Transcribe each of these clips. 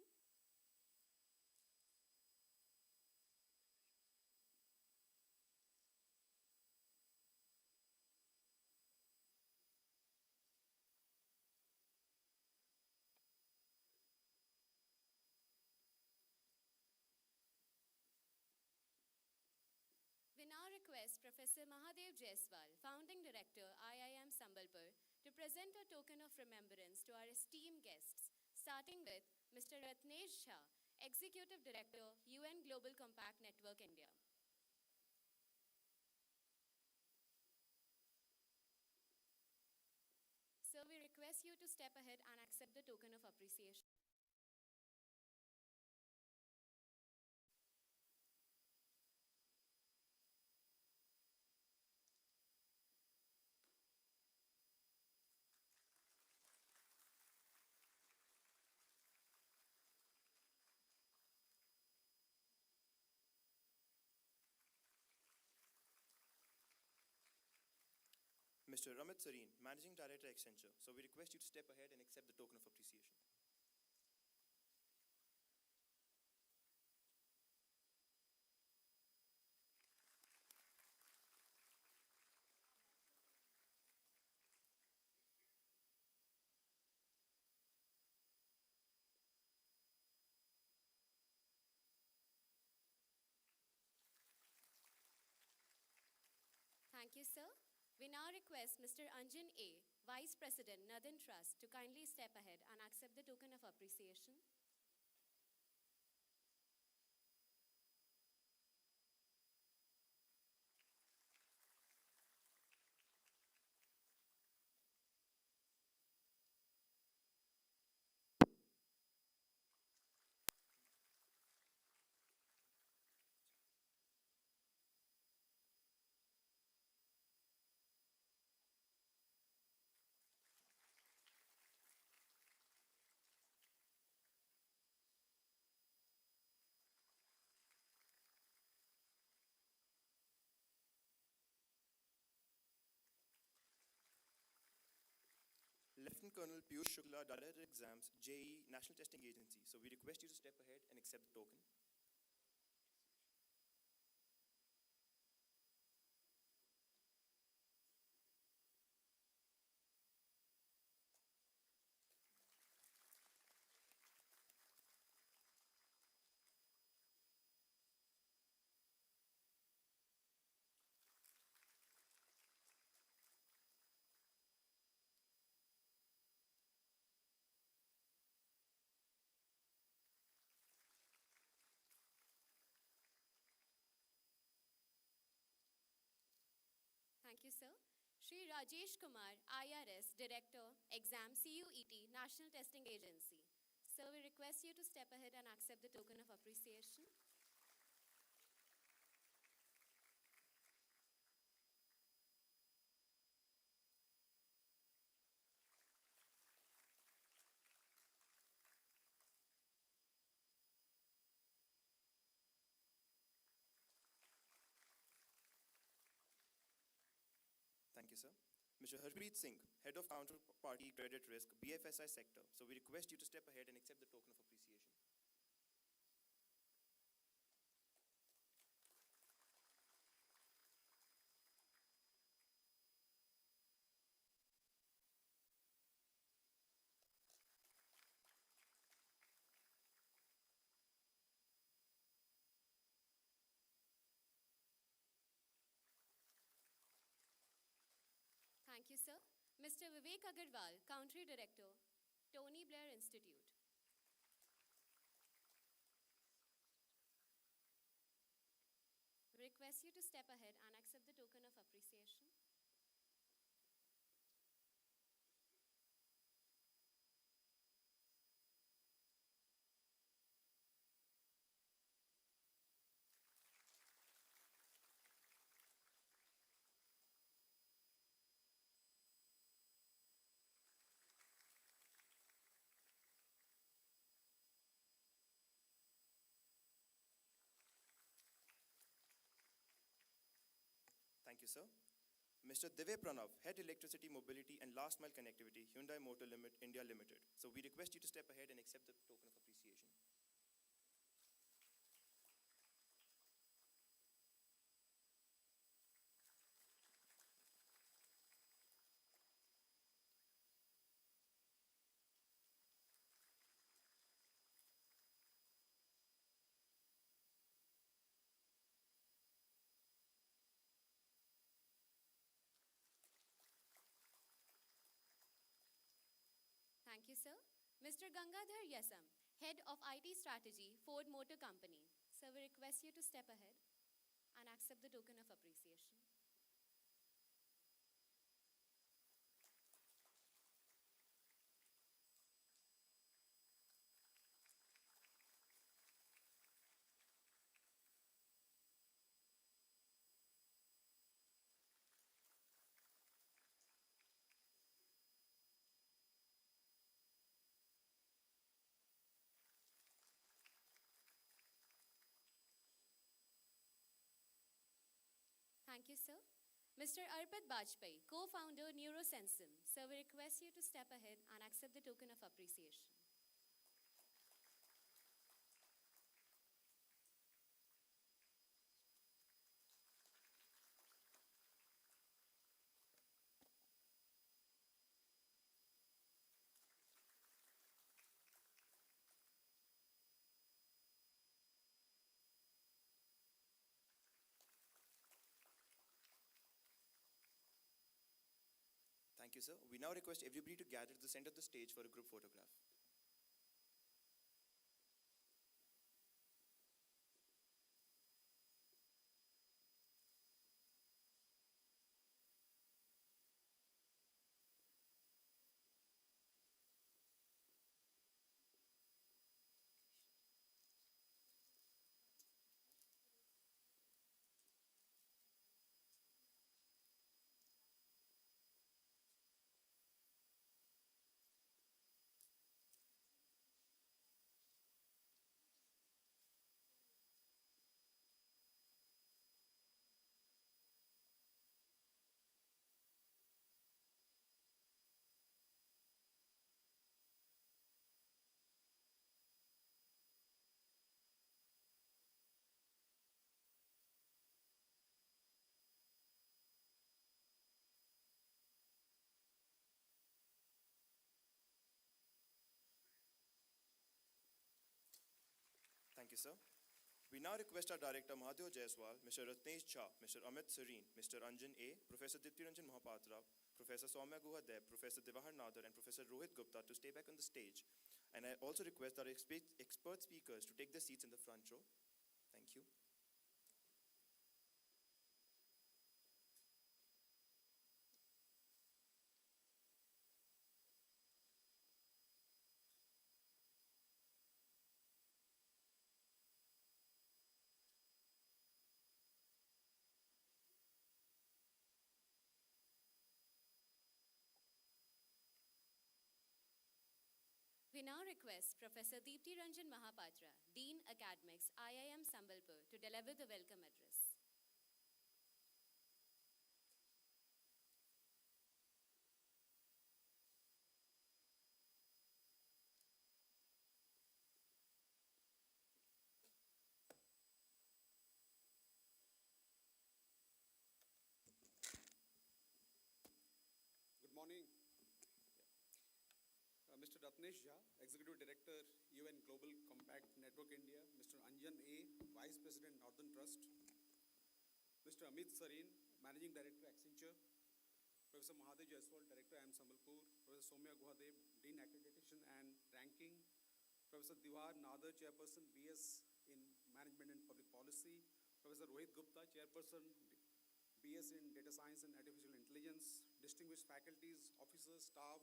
appreciation. We now request Professor Mahadev Jaiswal, Founding Director, IIM Sambalpur, to present a token of remembrance to our esteemed guests, starting with Mr. Ratnesh Jha, Executive Director, UN Global Compact Network India. Sir, we request you to step ahead and accept the token of appreciation. Mr. Ramit Sareen, Managing Director, Accenture. So we request you to step ahead and accept the token of appreciation. Thank you, sir. We now request Mr. Anjan A., Vice President, Northern Trust, to kindly step ahead and accept the token of appreciation. Lieutenant Colonel Piyush Shukla, Director Exams, JEE, National Testing Agency. So we request you to step ahead and accept the token. Thank you, sir. Shri Rajesh Kumar, IRS, Director, Exam, CUET, National Testing Agency. Sir, we request you to step ahead and accept the token of appreciation. Thank you, sir. Mr. Harpreet Singh, Head of Counterparty Credit Risk, BFSI Sector. So we request you to step ahead and accept the token of appreciation. Thank you, sir. Mr. Vivek Agarwal, Country Director, Tony Blair Institute. We request you to step ahead and accept the token of appreciation. Thank you, sir. Mr. Divya Pranav, Head Electricity Mobility and Last Mile Connectivity, Hyundai Motor India Limited. So we request you to step ahead and accept the token of appreciation. Thank you, sir. Mr. Gangadhar Yasam, Head of IT Strategy, Ford Motor Company. Sir, we request you to step ahead and accept the token of appreciation. Thank you, sir. Mr. Arpit Bajpai, co-founder Neurosensum. Sir, we request you to step ahead and accept the token of appreciation. Thank you, sir. We now request everybody to gather at the center of the stage for a group photograph. Thank you, sir. We now request our Director Mahadev Jaiswal, Mr. Ratnesh Jha, Mr. Amit Sareen, Mr. Anjan A, Professor Dipti Ranjan Mahapatra, Professor Soumya Guha Deb, Professor Devahar Nadar, and Professor Rohit Gupta to stay back on the stage. And I also request our expert speakers to take their seats in the front row. Thank you. We now request Professor Dipti Ranjan Mahapatra, Dean Academics, IIM Sambalpur, to deliver the welcome address. Good morning. Mr. Ratnesh Jha, Executive Director, UN Global Compact Network India, Mr. Anjan A, Vice President, Northern Trust, Mr. Amit Sareen, Managing Director, Accenture, Professor Mahadev Jaiswal, Director, IIM Sambalpur, Professor Soumya Guha Deb, Dean Accreditation and Ranking, Professor Devahar Nadar, Chairperson, BS in Management and Public Policy, Professor Rohit Gupta, Chairperson, BS in Data Science and Artificial Intelligence, distinguished faculties, officers, staff,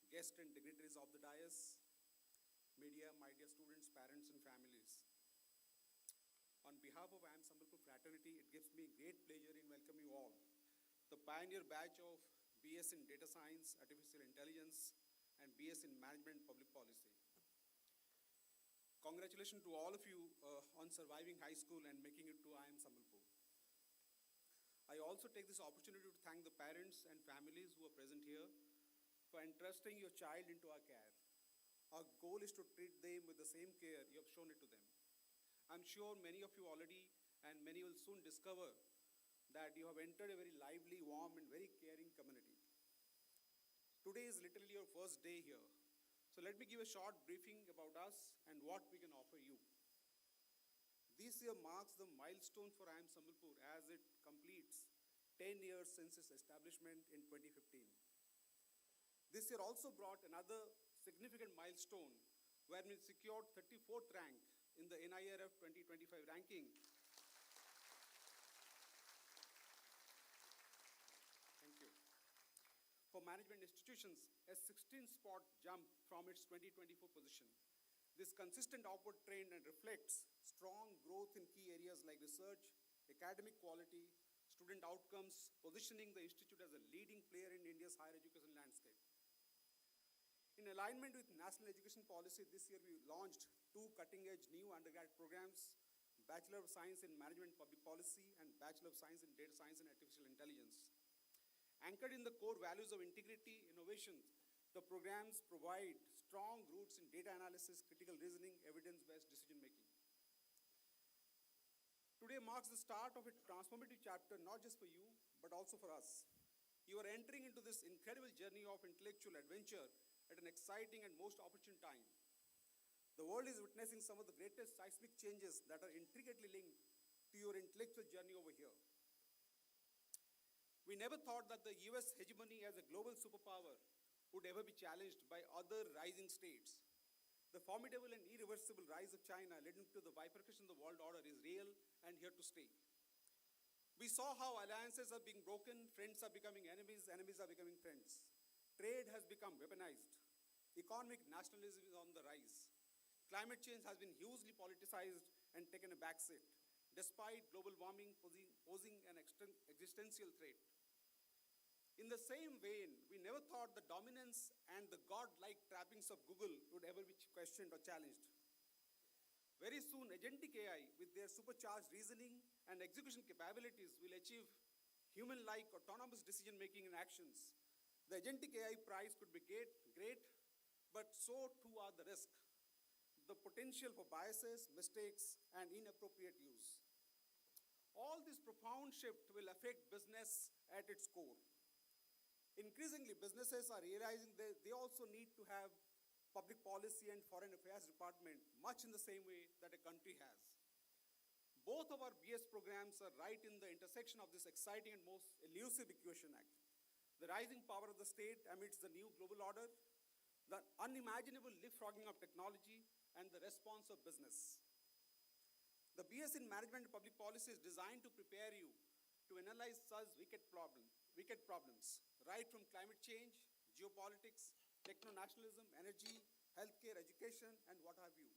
guests and dignitaries of the dais, media, my dear students, parents and families. On behalf of IIM Sambalpur fraternity, it gives me great pleasure in welcoming you all. The pioneer batch of BS in Data Science, Artificial Intelligence and BS in Management and Public Policy. Congratulations to all of you on surviving high school and making it to IIM Sambalpur. I also take this opportunity to thank the parents and families who are present here for entrusting your child into our care. Our goal is to treat them with the same care you have shown it to them. I'm sure many of you already, and many will soon discover, that you have entered a very lively, warm, and very caring community. Today is literally your first day here. So let me give a short briefing about us and what we can offer you. This year marks the milestone for IIM Sambalpur as it completes 10 years since its establishment in 2015. This year also brought another significant milestone where we secured 34th rank in the NIRF 2025 ranking. Thank you. For management institutions, a 16-spot jump from its 2024 position. This consistent upward trend and reflects strong growth in key areas like research, academic quality, student outcomes, positioning the institute as a leading player in India's higher education landscape. In alignment with national education policy, this year we launched 2 cutting-edge new undergrad programs, Bachelor of Science in Management Public Policy and Bachelor of Science in Data Science and Artificial Intelligence. Anchored in the core values of integrity, innovation, the programs provide strong roots in data analysis, critical reasoning, evidence-based decision-making. Today marks the start of a transformative chapter, not just for you, but also for us. You are entering into this incredible journey of intellectual adventure at an exciting and most opportune time. The world is witnessing some of the greatest seismic changes that are intricately linked to your intellectual journey over here. We never thought that the US hegemony as a global superpower would ever be challenged by other rising states. The formidable and irreversible rise of China leading to the bifurcation of the world order is real and here to stay. We saw how alliances are being broken, friends are becoming enemies, enemies are becoming friends. Trade has become weaponized. Economic nationalism is on the rise. Climate change has been hugely politicized and taken a backseat, despite global warming posing an existential threat. In the same vein, we never thought the dominance and the god-like trappings of Google would ever be questioned or challenged. Very soon, agentic AI, with their supercharged reasoning and execution capabilities, will achieve human-like autonomous decision-making and actions. The agentic AI prize could be great, but so too are the risks, the potential for biases, mistakes, and inappropriate use. All this profound shift will affect business at its core. Increasingly, businesses are realizing that they also need to have public policy and foreign affairs department, much in the same way that a country has. Both of our BS programs are right in the intersection of this exciting and most elusive equation act. The rising power of the state amidst the new global order, the unimaginable leapfrogging of technology, and the response of business. The BS in Management and Public Policy is designed to prepare you to analyze such wicked problems, right from climate change, geopolitics, techno-nationalism, energy, healthcare, education, and what have you,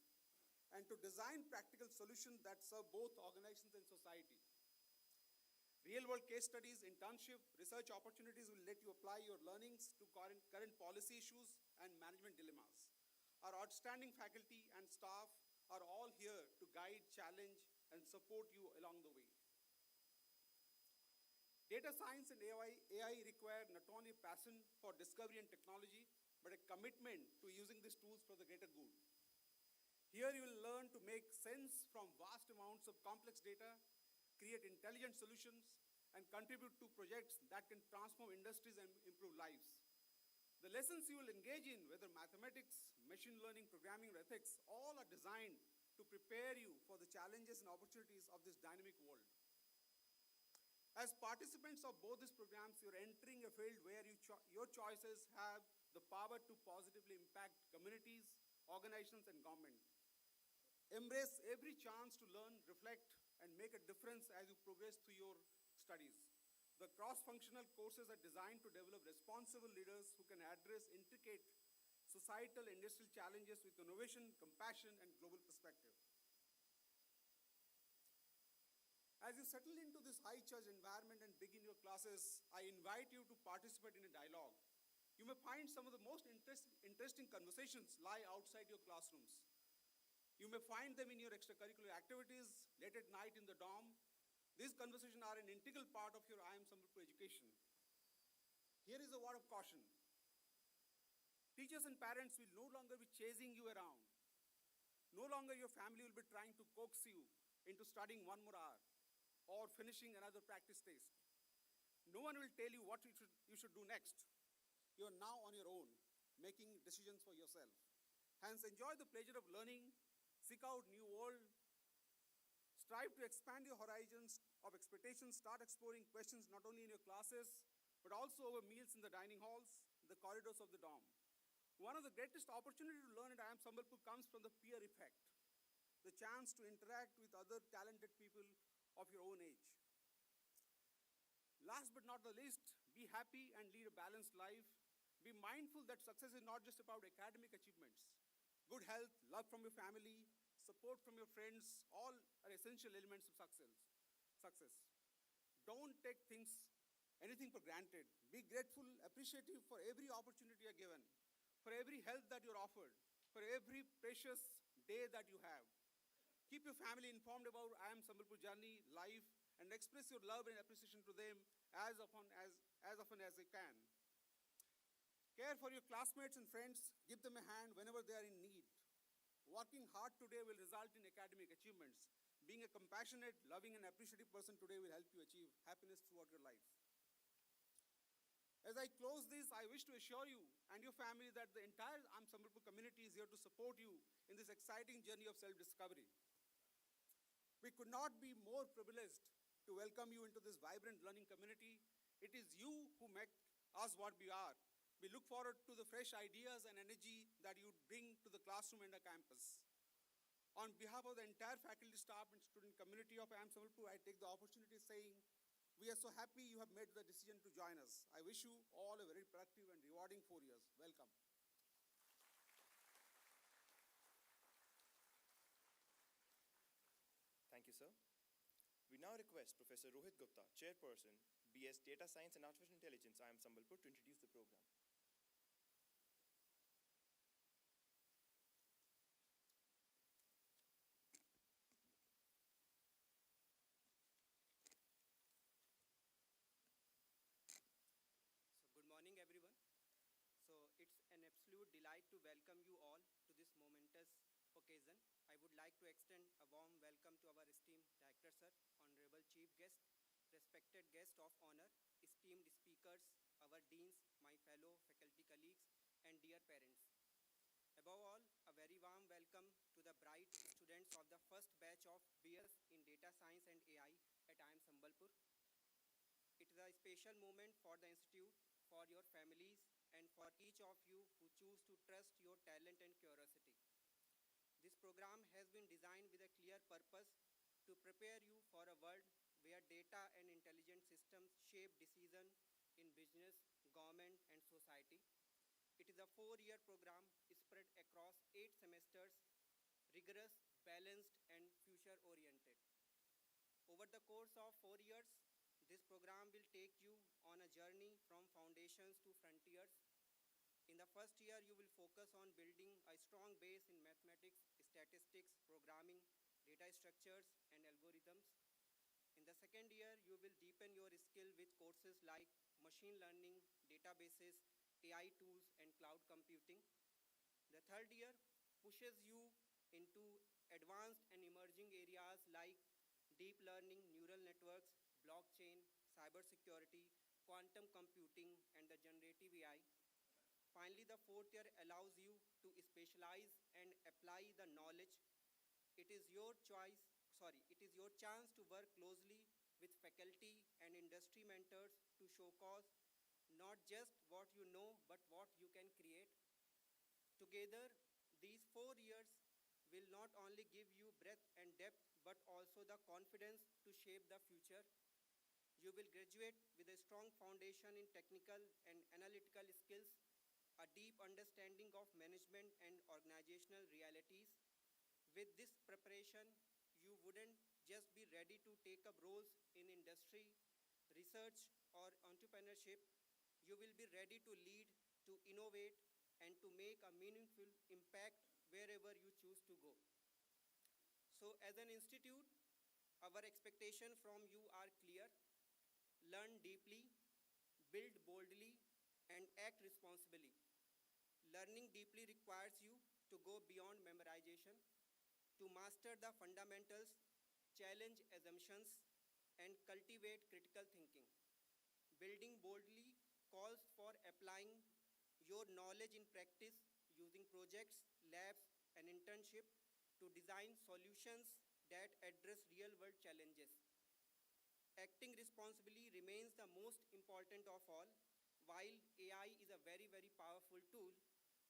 and to design practical solutions that serve both organizations and society. Real-world case studies, internship, research opportunities will let you apply your learnings to current policy issues and management dilemmas. Our outstanding faculty and staff are all here to guide, challenge, and support you along the way. Data science and AI require not only passion for discovery and technology, but a commitment to using these tools for the greater good. Here you will learn to make sense from vast amounts of complex data, create intelligent solutions, and contribute to projects that can transform industries and improve lives. The lessons you will engage in, whether mathematics, machine learning, programming, or ethics, all are designed to prepare you for the challenges and opportunities of this dynamic world. As participants of both these programs, you're entering a field where your choices have the power to positively impact communities, organizations, and government. Embrace every chance to learn, reflect, and make a difference as you progress through your studies. The cross-functional courses are designed to develop responsible leaders who can address intricate societal and industrial challenges with innovation, compassion, and global perspective. As you settle into this high-charge environment and begin your classes, I invite you to participate in a dialogue. You may find some of the most interesting conversations lie outside your classrooms. You may find them in your extracurricular activities, late at night in the dorm. These conversations are an integral part of your IIM Sambalpur education. Here is a word of caution. Teachers and parents will no longer be chasing you around. No longer your family will be trying to coax you into studying one more hour or finishing another practice test. No one will tell you what you should do next. You are now on your own, making decisions for yourself. Hence, enjoy the pleasure of learning, seek out new world, strive to expand your horizons of expectations, start exploring questions not only in your classes, but also over meals in the dining halls, the corridors of the dorm. One of the greatest opportunities to learn at IIM Sambalpur comes from the peer effect, the chance to interact with other talented people of your own age. Last but not the least, be happy and lead a balanced life. Be mindful that success is not just about academic achievements. Good health, love from your family, support from your friends, all are essential elements of success. Don't take anything for granted. Be grateful, appreciative for every opportunity you're given, for every help that you're offered, for every precious day that you have. Keep your family informed about IIM Sambalpur journey, life, and express your love and appreciation to them as often as you can. Care for your classmates and friends. Give them a hand whenever they are in need. Working hard today will result in academic achievements. Being a compassionate, loving, and appreciative person today will help you achieve happiness throughout your life. As I close this, I wish to assure you and your family that the entire IIM Sambalpur community is here to support you in this exciting journey of self-discovery. We could not be more privileged to welcome you into this vibrant learning community. It is you who make us what we are. We look forward to the fresh ideas and energy that you bring to the classroom and the campus. On behalf of the entire faculty, staff, and student community of IIM Sambalpur, I take the opportunity saying, we are so happy you have made the decision to join us. I wish you all a very productive and rewarding 4 years. Welcome. Thank you, sir. We now request Professor Rohit Gupta, Chairperson, BS Data Science and Artificial Intelligence, IIM Sambalpur, to introduce the program. Good morning, everyone. It's an absolute delight to welcome you all to this momentous occasion. I would like to extend a warm welcome to our esteemed Director, Sir, Honorable Chief Guest, respected guest of honor, esteemed speakers, our deans, my fellow faculty colleagues, and dear parents. Above all, a very warm welcome to the bright students of the first batch of BS in Data Science and AI at IIM Sambalpur. It is a special moment for the Institute, for your families, and for each of you who choose to trust your talent and curiosity. This program has been designed with a clear purpose to prepare you for a world where data and intelligent systems shape decisions in business, government, and society. It is a 4-year program spread across 8 semesters, rigorous, balanced, and future-oriented. Over the course of 4 years, this program will take you on a journey from foundations to frontiers. In the first year, you will focus on building a strong base in mathematics, statistics, programming, data structures, and algorithms. In the second year, you will deepen your skill with courses like machine learning, databases, AI tools, and cloud computing. The third year pushes you into advanced and emerging areas like deep learning, neural networks, blockchain, cybersecurity, quantum computing, and the generative AI. Finally, the fourth year allows you to specialize and apply the knowledge. It is your chance to work closely with faculty and industry mentors to showcase not just what you know, but what you can create. Together, these 4 years will not only give you breadth and depth, but also the confidence to shape the future. You will graduate with a strong foundation in technical and analytical skills, a deep understanding of management and organizational realities. With this preparation, you wouldn't just be ready to take up roles in industry, research, or entrepreneurship. You will be ready to lead, to innovate, and to make a meaningful impact wherever you choose to go. So as an institute, Our expectations from you are clear: learn deeply, build boldly, and act responsibly. Learning deeply requires you to go beyond memorization, to master the fundamentals, challenge assumptions, and cultivate critical thinking. Building boldly calls for applying your knowledge in practice using projects, labs, and internship to design solutions that address real world challenges. Acting responsibly remains the most important of all. While AI is a very, very powerful tool,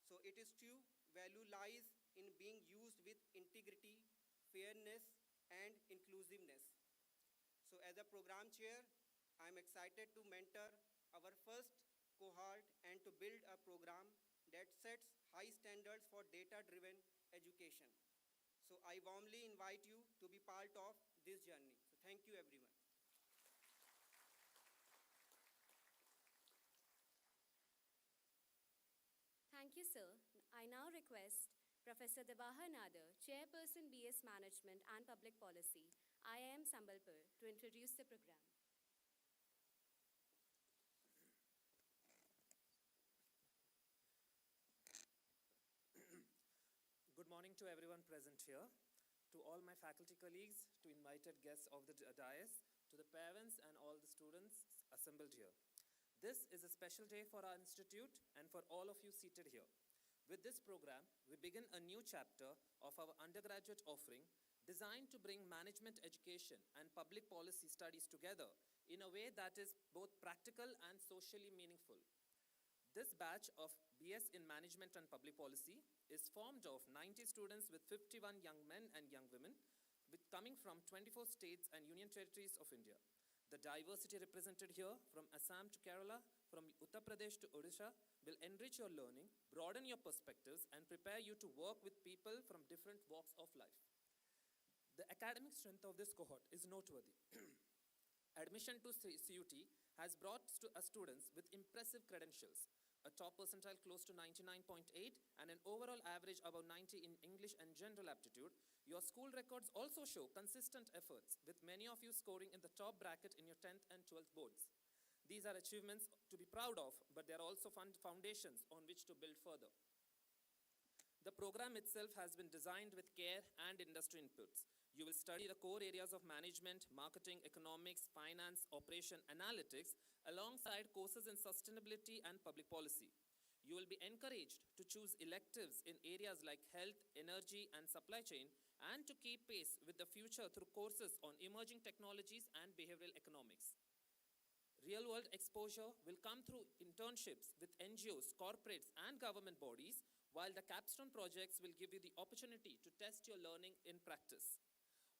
so it is true value lies in being used with integrity, fairness, and inclusiveness. So, as a program chair, I am excited to mentor our first cohort and to build a program that sets high standards for data driven education. So, I warmly invite you to be part of this journey. So, thank you, everyone. Thank you, sir. I now request Professor Devahar Nadar, Chairperson BS Management and Public Policy, IIM Sambalpur, to introduce the program. Good morning to everyone present here, to all my faculty colleagues, to invited guests of the dais, to the parents and all the students assembled here. This is a special day for our institute and for all of you seated here. With this program, we begin a new chapter of our undergraduate offering designed to bring management education and public policy studies together in a way that is both practical and socially meaningful. This batch of BS in Management and Public Policy is formed of 90 students with 51 young men and young women coming from 24 states and union territories of India. The diversity represented here, from Assam to Kerala, from Uttar Pradesh to Odisha, will enrich your learning, broaden your perspectives, and prepare you to work with people from different walks of life. The academic strength of this cohort is noteworthy. Admission to CUT has brought us students with impressive credentials, a top percentile close to 99.8 and an overall average above 90 in English and general aptitude. Your school records also show consistent efforts, with many of you scoring in the top bracket in your 10th and 12th boards. These are achievements to be proud of, but they are also foundations on which to build further. The program itself has been designed with care and industry inputs. You will study the core areas of management, marketing, economics, finance, operation, analytics, alongside courses in sustainability and public policy. You will be encouraged to choose electives in areas like health, energy, and supply chain, and to keep pace with the future through courses on emerging technologies and behavioral economics. Real-world exposure will come through internships with NGOs, corporates, and government bodies, while the capstone projects will give you the opportunity to test your learning in practice.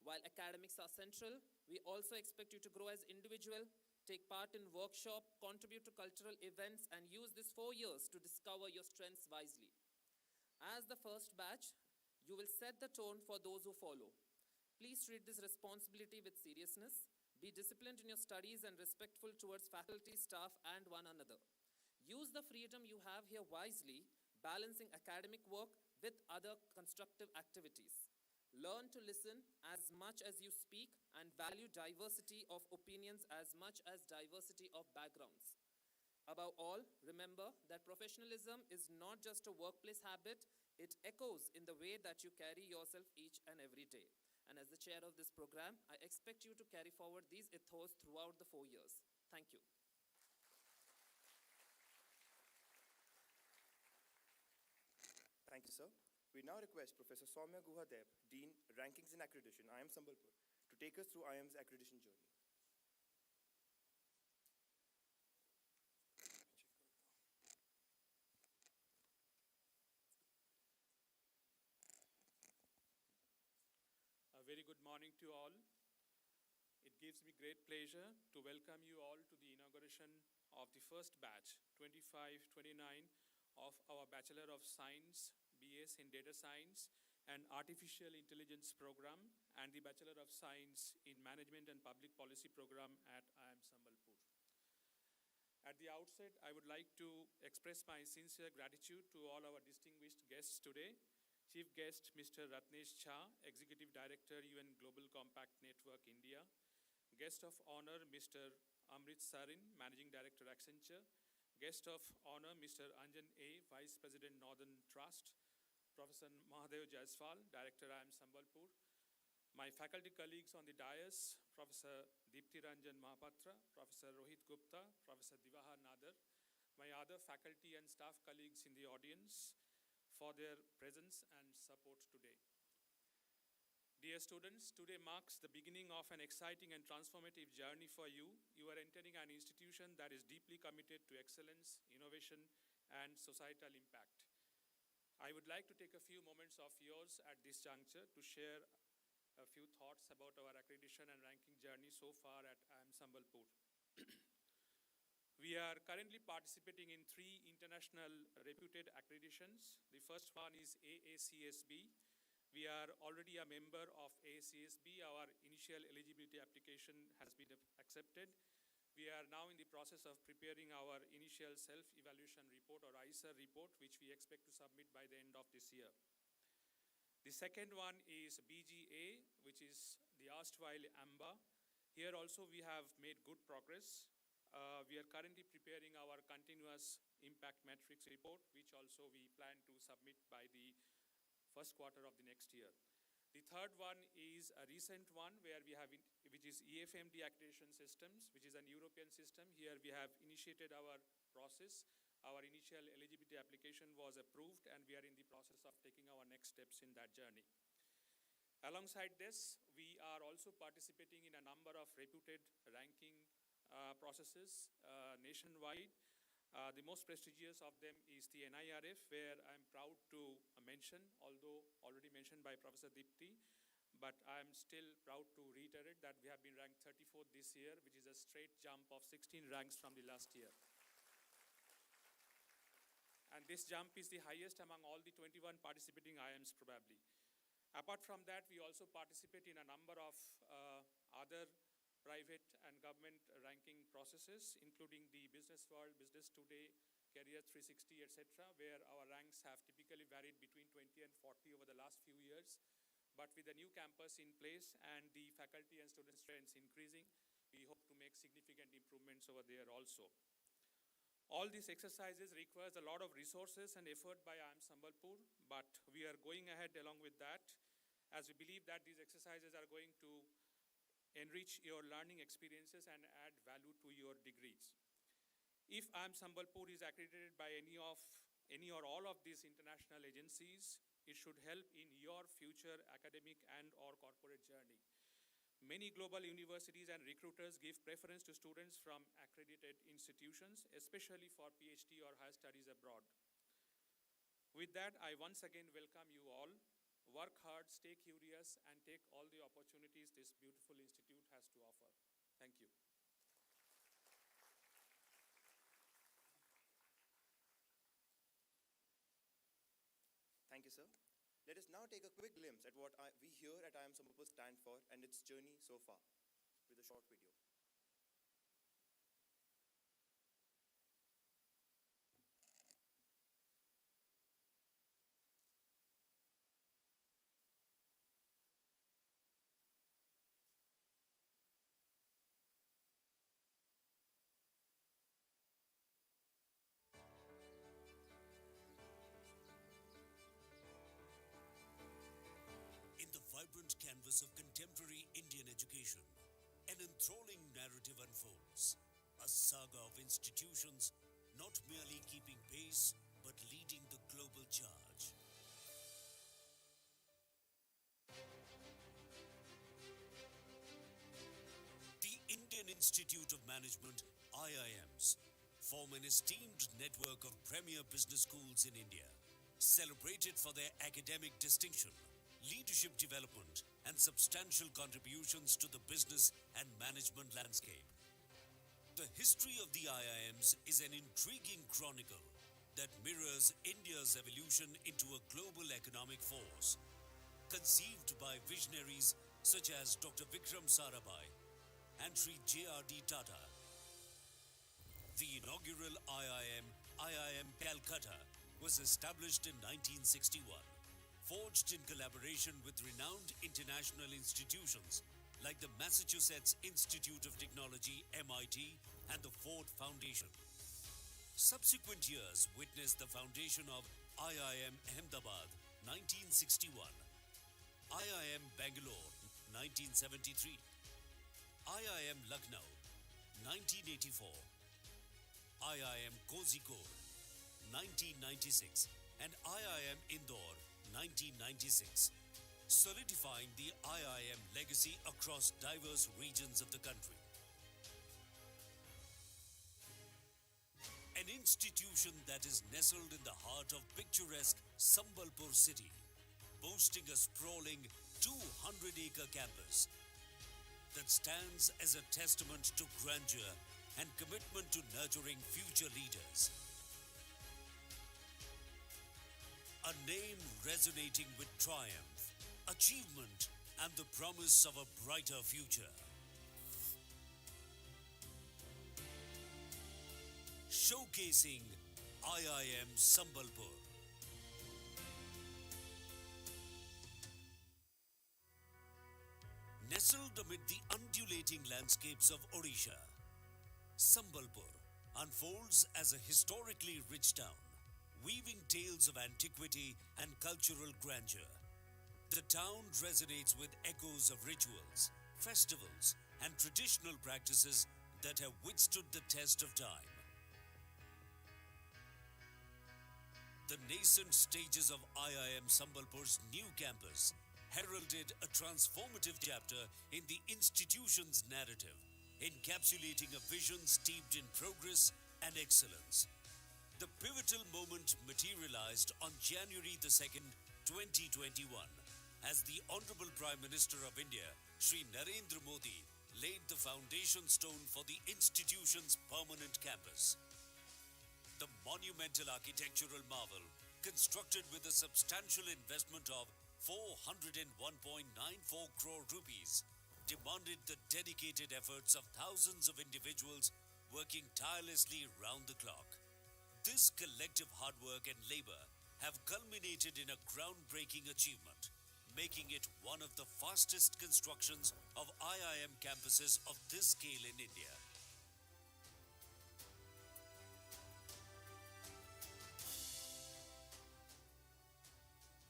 While academics are central, we also expect you to grow as individual, take part in workshops, contribute to cultural events, and use these 4 years to discover your strengths wisely. As the first batch, you will set the tone for those who follow. Please treat this responsibility with seriousness. Be disciplined in your studies and respectful towards faculty, staff, and one another. Use the freedom you have here wisely, balancing academic work with other constructive activities. Learn to listen as much as you speak and value diversity of opinions as much as diversity of backgrounds. Above all, remember that professionalism is not just a workplace habit, it echoes in the way that you carry yourself each and every day. And as the chair of this program, I expect you to carry forward these ethos throughout the 4 years. Thank you. Thank you, sir. We now request Professor Soumya Guhadeb, Dean, Rankings and Accreditation, IIM Sambalpur, to take us through IIM's accreditation journey. A very good morning to all. It gives me great pleasure to welcome you all to the inauguration of the first batch, 25-29, of our Bachelor of Science, BS in Data Science and Artificial Intelligence program, and the Bachelor of Science in Management and Public Policy program at IIM Sambalpur. At the outset, I would like to express my sincere gratitude to all our distinguished guests today, Chief guest, Mr. Ratnesh Jha, Executive Director, UN Global Compact Network, India. Guest of honor, Mr. Amrit Sarin, Managing Director, Accenture. Guest of honor, Mr. Anjan A., Vice President, Northern Trust. Professor Mahadev Jaiswal, Director, IIM Sambalpur. My faculty colleagues on the dais, Professor Deepti Ranjan Mahapatra, Professor Rohit Gupta, Professor Divahar Nadar. My other faculty and staff colleagues in the audience, for their presence and support today. Dear students, today marks the beginning of an exciting and transformative journey for you. You are entering an institution that is deeply committed to excellence, innovation, and societal impact. I would like to take a few moments of yours at this juncture to share a few thoughts about our accreditation and ranking journey so far at IIM Sambalpur. We are currently participating in 3 international reputed accreditations. The first one is AACSB. We are already a member of AACSB. Our initial eligibility application has been accepted. We are now in the process of preparing our initial self-evaluation report or ISER report, which we expect to submit by the end of this year. The second one is BGA, which is the erstwhile AMBA. Here also we have made good progress. We are currently preparing our continuous impact matrix report, which also we plan to submit by the first quarter of the next year. The third one is a recent one which is EFMD accreditation systems, which is an European system. Here we have initiated our process. Our initial eligibility application was approved, and we are in the process of taking our next steps in that journey. Alongside this, we are also participating in a number of reputed ranking processes nationwide. The most prestigious of them is the NIRF, where I'm proud to mention, although already mentioned by Professor Deepti, but I'm still proud to reiterate that we have been ranked 34th this year, which is a straight jump of 16 ranks from the last year. And this jump is the highest among all the 21 participating IIMs probably. Apart from that, we also participate in a number of other private and government ranking processes, including the Business World, Business Today, Career 360, etc., where our ranks have typically varied between 20 and 40 over the last few years. But with the new campus in place and the faculty and student strengths increasing, we hope to make significant improvements over there also. All these exercises requires a lot of resources and effort by IIM Sambalpur, but we are going ahead along with that, as we believe that these exercises are going to enrich your learning experiences and add value to your degrees. If IIM Sambalpur is accredited by any or all of these international agencies, it should help in your future academic and or corporate journey. Many global universities and recruiters give preference to students from accredited institutions, especially for PhD or higher studies abroad. With that, I once again welcome you all. Work hard, stay curious, and take all the opportunities this beautiful institute has to offer. Thank you. Thank you, sir. Let us now take a quick glimpse at what we here at IIM Sambalpur stand for and its journey so far with a short video. In the vibrant canvas of contemporary Indian education, an enthralling narrative unfolds, a saga of institutions not merely keeping pace, but leading the global charge. The Indian Institute of Management, IIMs, form an esteemed network of premier business schools in India, celebrated for their academic distinction, leadership development, and substantial contributions to the business and management landscape. The history of the IIMs is an intriguing chronicle that mirrors India's evolution into a global economic force, conceived by visionaries such as Dr. Vikram Sarabhai and Sri J.R.D. Tata. The inaugural IIM, IIM Calcutta, was established in 1961, forged in collaboration with renowned international institutions like the Massachusetts Institute of Technology, MIT, and the Ford Foundation. Subsequent years witnessed the foundation of IIM Ahmedabad, 1961, IIM Bangalore, 1973, IIM Lucknow, 1984, IIM Kozhikode, 1996, and IIM Indore, 1996, solidifying the IIM legacy across diverse regions of the country. An institution that is nestled in the heart of picturesque Sambalpur city, boasting a sprawling 200-acre campus that stands as a testament to grandeur and commitment to nurturing future leaders. A name resonating with triumph, achievement, and the promise of a brighter future. Showcasing IIM Sambalpur. Nestled amid the undulating landscapes of Odisha, Sambalpur unfolds as a historically rich town, weaving tales of antiquity and cultural grandeur. The town resonates with echoes of rituals, festivals, and traditional practices that have withstood the test of time. The nascent stages of IIM Sambalpur's new campus heralded a transformative chapter in the institution's narrative, encapsulating a vision steeped in progress and excellence. The pivotal moment materialized on January the 2nd, 2021, as the Honorable Prime Minister of India, Shri Narendra Modi, laid the foundation stone for the institution's permanent campus. The monumental architectural marvel, constructed with a substantial investment of 401.94 crore rupees, demanded the dedicated efforts of thousands of individuals working tirelessly round the clock. This collective hard work and labor have culminated in a groundbreaking achievement, making it one of the fastest constructions of IIM campuses of this scale in India.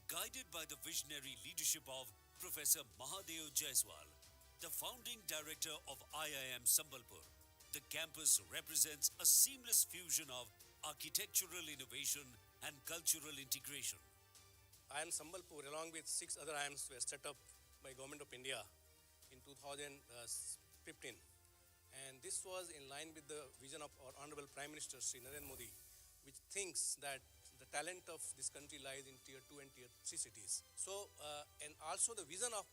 Guided by the visionary leadership of Professor Mahadev Jaiswal, the founding director of IIM Sambalpur, the campus represents a seamless fusion of architectural innovation and cultural integration. IIM Sambalpur, along with 6 other IIMs, were set up by Government of India in 2015. And this was in line with the vision of our Honorable Prime Minister, Shri Narendra Modi, which thinks that the talent of this country lies in Tier 2 and Tier 3 cities. So, and also the vision of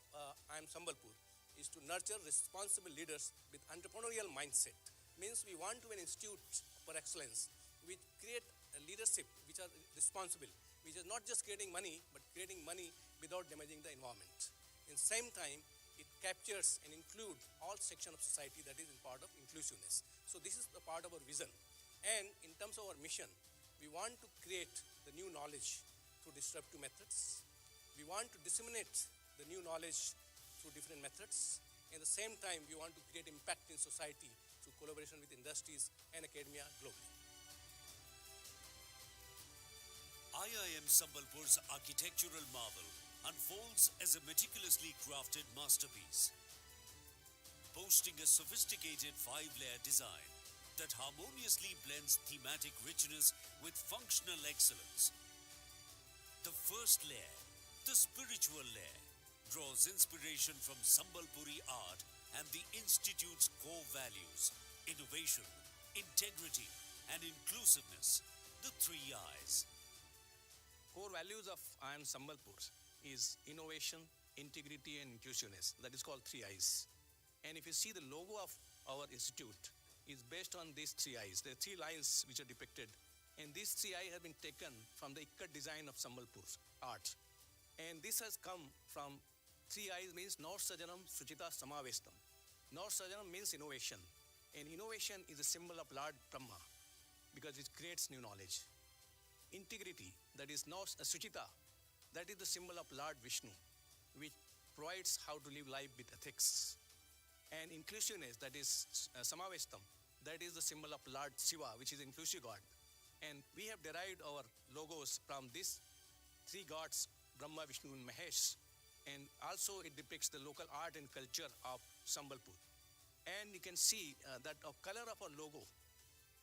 IIM Sambalpur is to nurture responsible leaders with entrepreneurial mindset. Means we want to be an institute for excellence, which create a leadership which are responsible, which is not just creating money, but creating money without damaging the environment. In the same time, it captures and includes all sections of society, that is in part of inclusiveness. So this is the part of our vision. And in terms of our mission, we want to create the new knowledge through disruptive methods. We want to disseminate the new knowledge through different methods. At the same time, we want to create impact in society through collaboration with industries and academia globally. IIM Sambalpur's architectural marvel unfolds as a meticulously crafted masterpiece, boasting a sophisticated 5-layer design that harmoniously blends thematic richness with functional excellence. The first layer, the spiritual layer, draws inspiration from Sambalpuri art and the Institute's core values: innovation, integrity, and inclusiveness, the 3 I's. Core values of IIM Sambalpur is innovation, integrity, and inclusiveness. That is called 3 I's. And if you see the logo of our institute is based on these 3 I's. There are 3 lines which are depicted. And these 3 I's have been taken from the Ikkat design of Sambalpur art. And this has come from 3 I's means Nor Sajanam Suchita Samavestam. Nor Sajanam means innovation. And innovation is a symbol of Lord Brahma because it creates new knowledge. Integrity, that is Nor Suchita, That is the symbol of Lord Vishnu, which provides how to live life with ethics. And inclusiveness, that is Samavestam, that is the symbol of Lord Shiva, which is inclusive God. And we have derived our logos from these three gods, Brahma, Vishnu, and Mahesh. And also it depicts the local art and culture of Sambalpur. And you can see that the color of our logo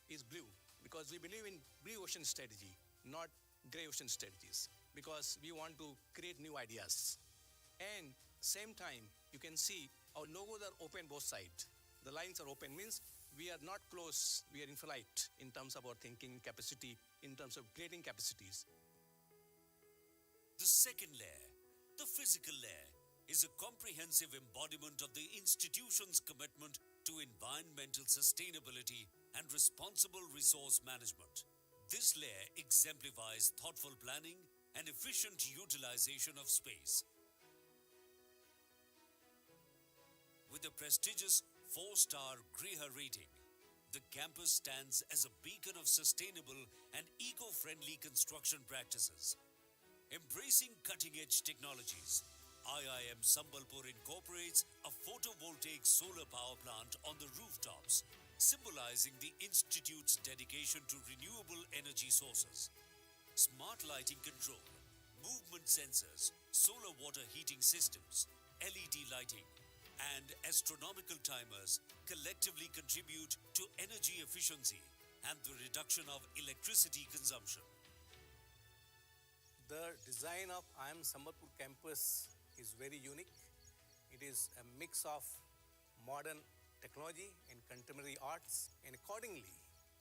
is blue, because we believe in blue ocean strategy, not gray ocean strategies, because we want to create new ideas. And same time, you can see our logos are open both sides. The lines are open, means we are not close, we are in flight in terms of our thinking capacity, in terms of creating capacities. The second layer, the physical layer, is a comprehensive embodiment of the institution's commitment to environmental sustainability and responsible resource management. This layer exemplifies thoughtful planning and efficient utilization of space. With a prestigious 4-star Griha rating, the campus stands as a beacon of sustainable and eco-friendly construction practices. Embracing cutting-edge technologies, IIM Sambalpur incorporates a photovoltaic solar power plant on the rooftops, symbolizing the institute's dedication to renewable energy sources. Smart lighting control, movement sensors, solar water heating systems, LED lighting, and astronomical timers collectively contribute to energy efficiency and the reduction of electricity consumption. The design of IIM Sambalpur campus is very unique. It is a mix of modern technology and contemporary arts, and accordingly,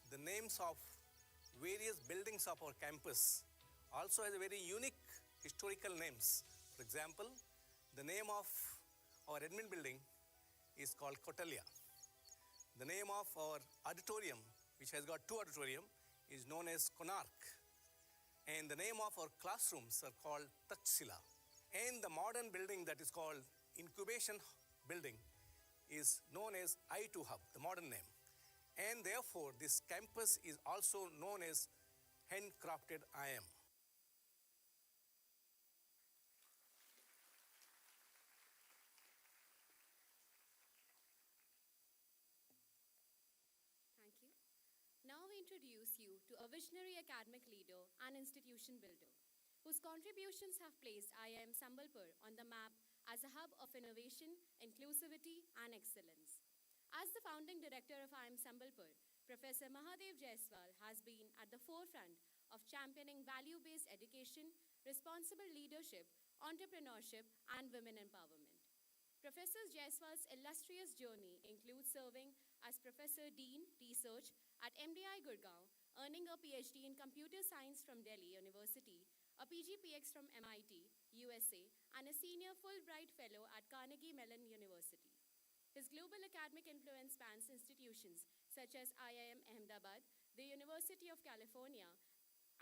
the names of various buildings of our campus also has a very unique historical names. For example, the name of our admin building is called Kotalya. The name of our auditorium, which has got 2 auditorium, is known as Konark. And the name of our classrooms are called Takshila. And the modern building that is called Incubation Building is known as I2 Hub, the modern name. And therefore, this campus is also known as Handcrafted IIM. Thank you. Now we introduce you to a visionary academic leader and institution builder, whose contributions have placed IIM Sambalpur on the map as a hub of innovation, inclusivity, and excellence. As the founding director of IIM Sambalpur, Professor Mahadev Jaiswal has been at the forefront of championing value-based education, responsible leadership, entrepreneurship, and women empowerment. Professor Jaiswal's illustrious journey includes serving as Professor Dean Research at MDI Gurgaon, earning a PhD in Computer Science from Delhi University, a PGPX from MIT, USA, and a Senior Fulbright Fellow at Carnegie Mellon University. His global academic influence spans institutions such as IIM Ahmedabad, the University of California,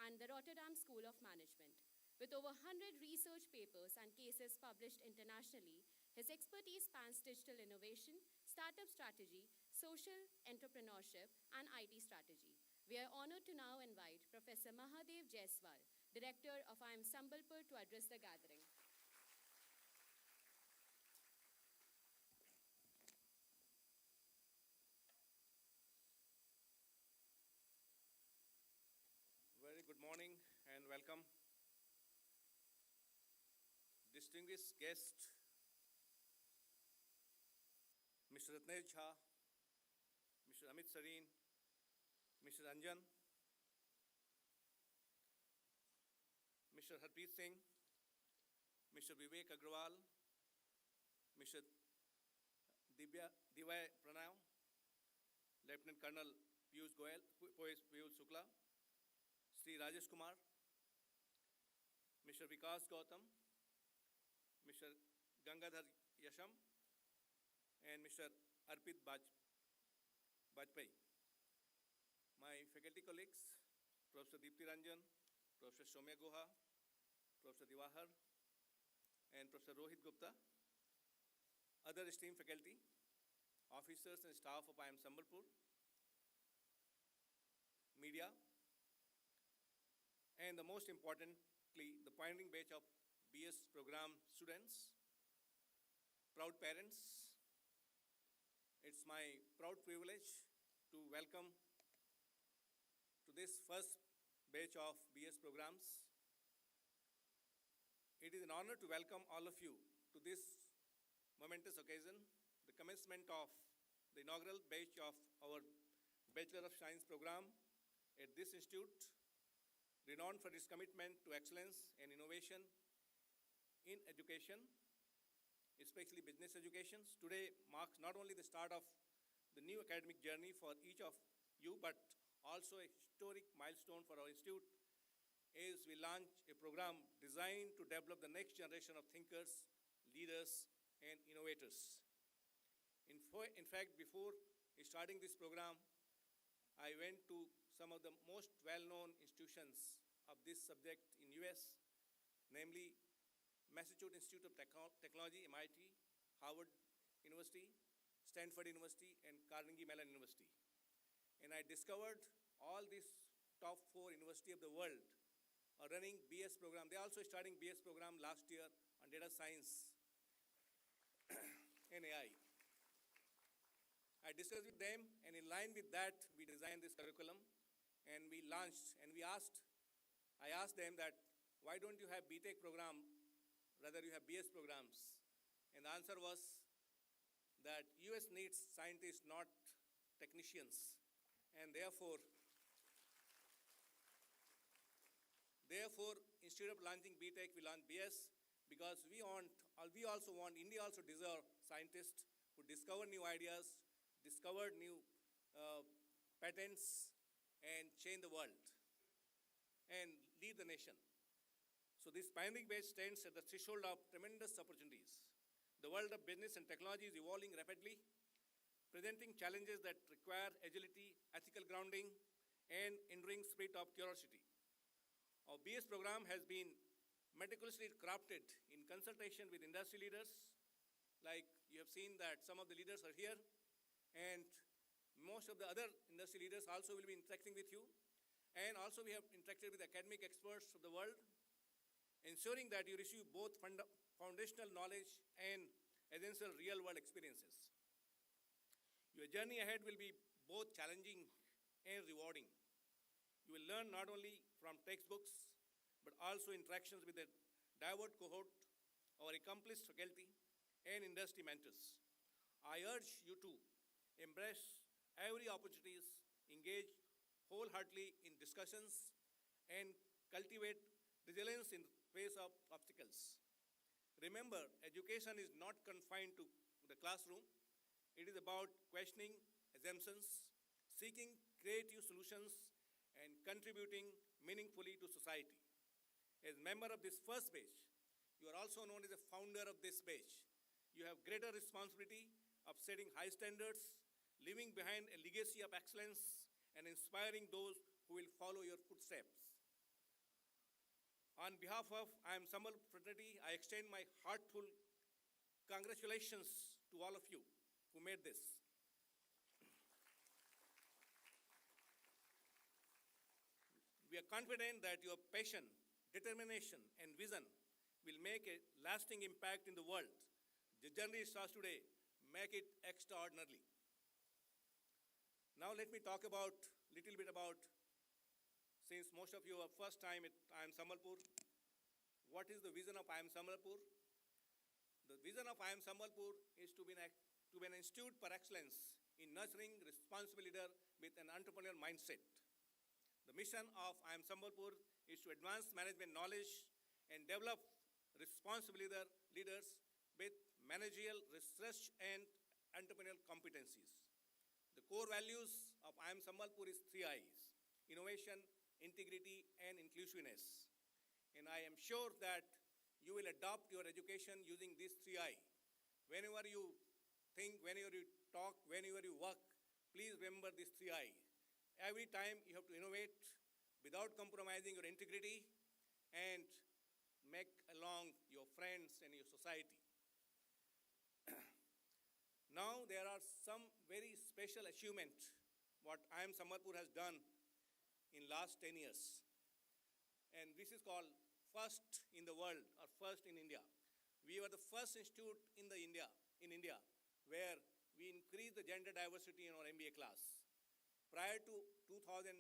and the Rotterdam School of Management. With over 100 research papers and cases published internationally, his expertise spans digital innovation, startup strategy, social entrepreneurship, and IT strategy. We are honored to now invite Professor Mahadev Jaiswal, Director of IIM Sambalpur, to address the gathering. Very good morning and welcome. Distinguished guest, Mr. Ratnesh Jha, Mr. Amit Sareen, Mr. Anjan, Mr. Harpreet Singh, Mr. Vivek Agrawal, Mr. Divay Pranav, Lieutenant Colonel Piyush Goyal, Piyush Shukla, Sri Rajesh Kumar, Mr. Vikas Gautam, Mr. Gangadhar Yasham, and Mr. Arpit Bajpai. My faculty colleagues, Professor Deepti Ranjan, Professor Soumya Guha, Professor Diwahar, and Professor Rohit Gupta, other esteemed faculty, officers and staff of IIM Sambalpur, media, and the most important the pioneering batch of BS program students, proud parents. It's my proud privilege to welcome to this first batch of BS programs. It is an honor to welcome all of you to this momentous occasion, the commencement of the inaugural batch of our Bachelor of Science program at this institute, renowned for its commitment to excellence and innovation in education, especially business education. Today marks not only the start of the new academic journey for each of you, but also a historic milestone for our institute as we launch a program designed to develop the next generation of thinkers, leaders, and innovators. In fact, before starting this program, I went to some of the most well-known institutions of this subject in US, namely Massachusetts Institute of Technology, MIT, Harvard University, Stanford University, and Carnegie Mellon University. And I discovered all these top 4 universities of the world are running BS program. They also starting BS program last year on data science and AI. I discussed with them, and in line with that, we designed this curriculum, and we launched, and I asked them that, why don't you have BTech program, rather you have BS programs? And the answer was that US needs scientists, not technicians, and therefore, instead of launching BTech, we launched BS, because India also deserve scientists who discover new ideas, discover new patents, and change the world and lead the nation. So this pioneering batch stands at the threshold of tremendous opportunities. The world of business and technology is evolving rapidly, presenting challenges that require agility, ethical grounding, and enduring spirit of curiosity. Our BS program has been meticulously crafted in consultation with industry leaders. Like you have seen that some of the leaders are here, and most of the other industry leaders also will be interacting with you. And also we have interacted with academic experts of the world, ensuring that you receive both foundational knowledge and essential real-world experiences. Your journey ahead will be both challenging and rewarding. You will learn not only from textbooks, but also interactions with a diverse cohort, our accomplished faculty, and industry mentors. I urge you to embrace every opportunities, engage wholeheartedly in discussions, and cultivate resilience in face of obstacles. Remember, education is not confined to the classroom. It is about questioning assumptions, seeking creative solutions, and contributing meaningfully to society. As member of this first batch, you are also known as the founder of this batch. You have greater responsibility of setting high standards, leaving behind a legacy of excellence, and inspiring those who will follow your footsteps. On behalf of I Am Sambal fraternity, I extend my heartfelt congratulations to all of you who made this. We are confident that your passion, determination, and vision will make a lasting impact in the world. The journey starts today. Make it extraordinary. Now let me talk a little bit about, since most of you are first time at I Am Sambalpur, what is the vision of I Am Sambalpur? The vision of I Am Sambalpur is to be an institute for excellence in nurturing responsible leader with an entrepreneurial mindset. The mission of I Am Sambalpur is to advance management knowledge and develop responsible leaders with managerial, research, and entrepreneurial competencies. The core values of I Am Sambalpur is 3 I's: innovation, integrity, and inclusiveness. And I am sure that you will adopt your education using these 3 I's. Whenever you think, whenever you talk, whenever you work, please remember these 3 I's. Every time you have to innovate without compromising your integrity and make along your friends and your society. Now there are some very special achievements what I Am Sambalpur has done in last 10 years. And this is called first in the world or first in India. We were the first institute in India where we increased the gender diversity in our MBA class. Prior to 2019,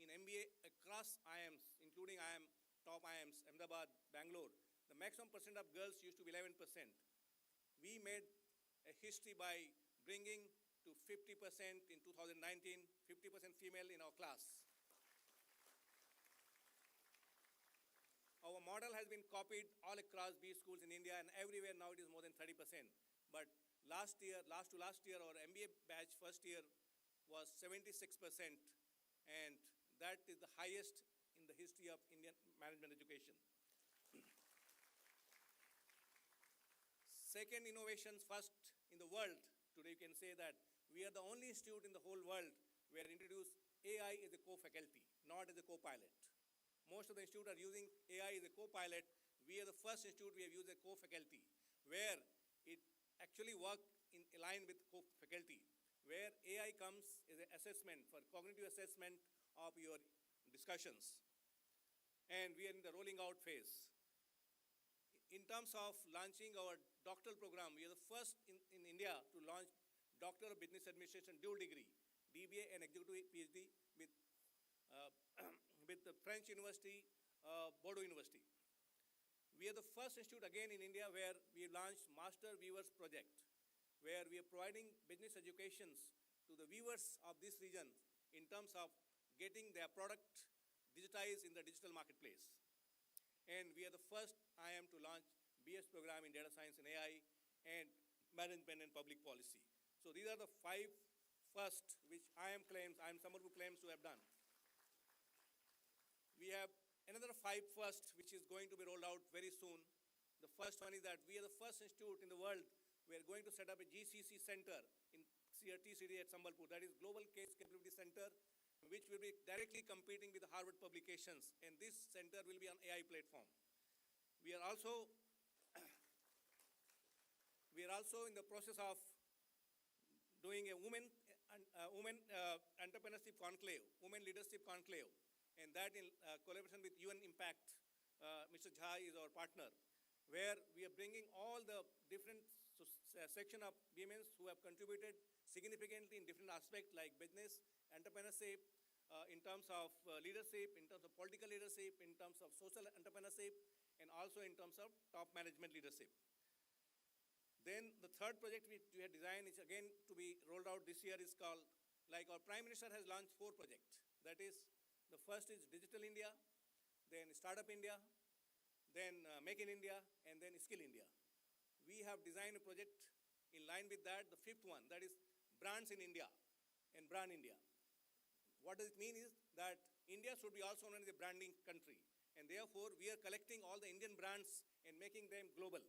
in MBA across IIMs, including top IIMs, Ahmedabad, Bangalore, the maximum percent of girls used to be 11%. We made a history by bringing to 50% in 2019, 50% female in our class. Our model has been copied all across B schools in India, and everywhere now it is more than 30%. But last to last year, our MBA batch first year was 76%, and that is the highest in the history of Indian management education. Second, innovations first in the world. Today you can say that we are the only institute in the whole world where introduced AI as a co-faculty, not as a co-pilot. Most of the institutes are using AI as a co-pilot. We are the first institute we have used a co-faculty, where it actually works in line with co-faculty, where AI comes as an assessment for cognitive assessment of your discussions. And we are in the rolling out phase. In terms of launching our doctoral program, we are the first in India to launch Doctor of Business Administration dual degree, DBA and Executive PhD with with the French University, Bordeaux University. We are the first institute again in India where we launched Master Weavers Project, where we are providing business educations to the weavers of this region in terms of getting their product digitized in the digital marketplace. And we are the first IIM to launch BS program in data science and AI and management and public policy. So these are the 5 first which IIM Sambalpur claims to have done. We have another 5 first which is going to be rolled out very soon. The first one is that we are the first institute in the world. We are going to set up a GCC center in CRT at Sambalpur, that is Global Case Capability Center, which will be directly competing with the Harvard publications, and this center will be on AI platform. We are also in the process of doing a women entrepreneurship conclave, women leadership conclave, and that in collaboration with UN Impact. Mr. Jha is our partner, where we are bringing all the different section of women who have contributed significantly in different aspects like business, entrepreneurship, in terms of leadership, in terms of political leadership, in terms of social entrepreneurship, and also in terms of top management leadership. Then the third project we have designed is again to be rolled out this year is called, like our Prime Minister has launched 4 projects. That is, the first is Digital India, then Startup India, then Make in India, and then Skill India. We have designed a project in line with that, the 5th one, that is Brands in India and Brand India. What does it mean is that India should be also known as a branding country, and therefore we are collecting all the Indian brands and making them global.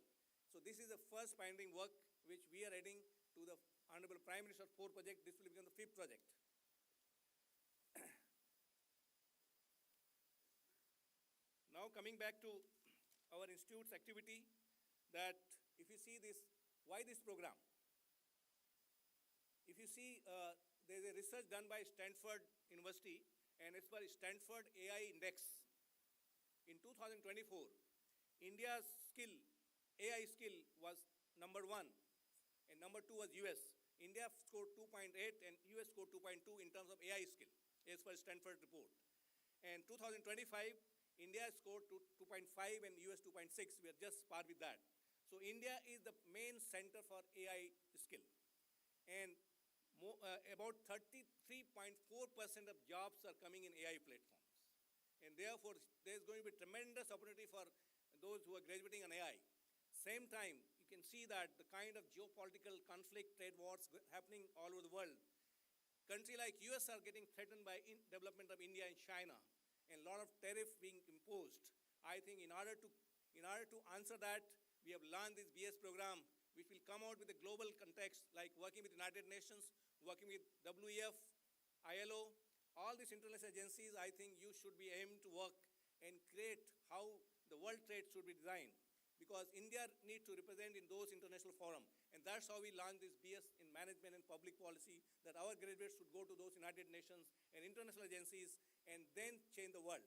So this is the first pioneering work which we are adding to the Honorable Prime Minister's 4 project. This will become the 5th project. Now coming back to our institute's activity, that if you see this, why this program? If you see, there's a research done by Stanford University, and as per Stanford AI Index, in 2024, India's AI skill was number 1, and number 2 was US. India scored 2.8 and US scored 2.2 in terms of AI skill, as per Stanford report. And 2025, India scored 2.5 and US 2.6. We are just par with that. So India is the main center for AI skill. And about 33.4% of jobs are coming in AI platforms. And therefore, there's going to be tremendous opportunity for those who are graduating on AI. Same time, you can see that the kind of geopolitical conflict, trade wars happening all over the world. Countries like US are getting threatened by development of India and China, and a lot of tariff being imposed. I think in order to answer that, we have launched this BS program, which will come out with a global context, like working with United Nations, working with WEF, ILO, all these international agencies. I think you should be aimed to work and create how the world trade should be designed, because India needs to represent in those international forums. And that's how we launched this BS in management and public policy, that our graduates should go to those United Nations and international agencies and then change the world.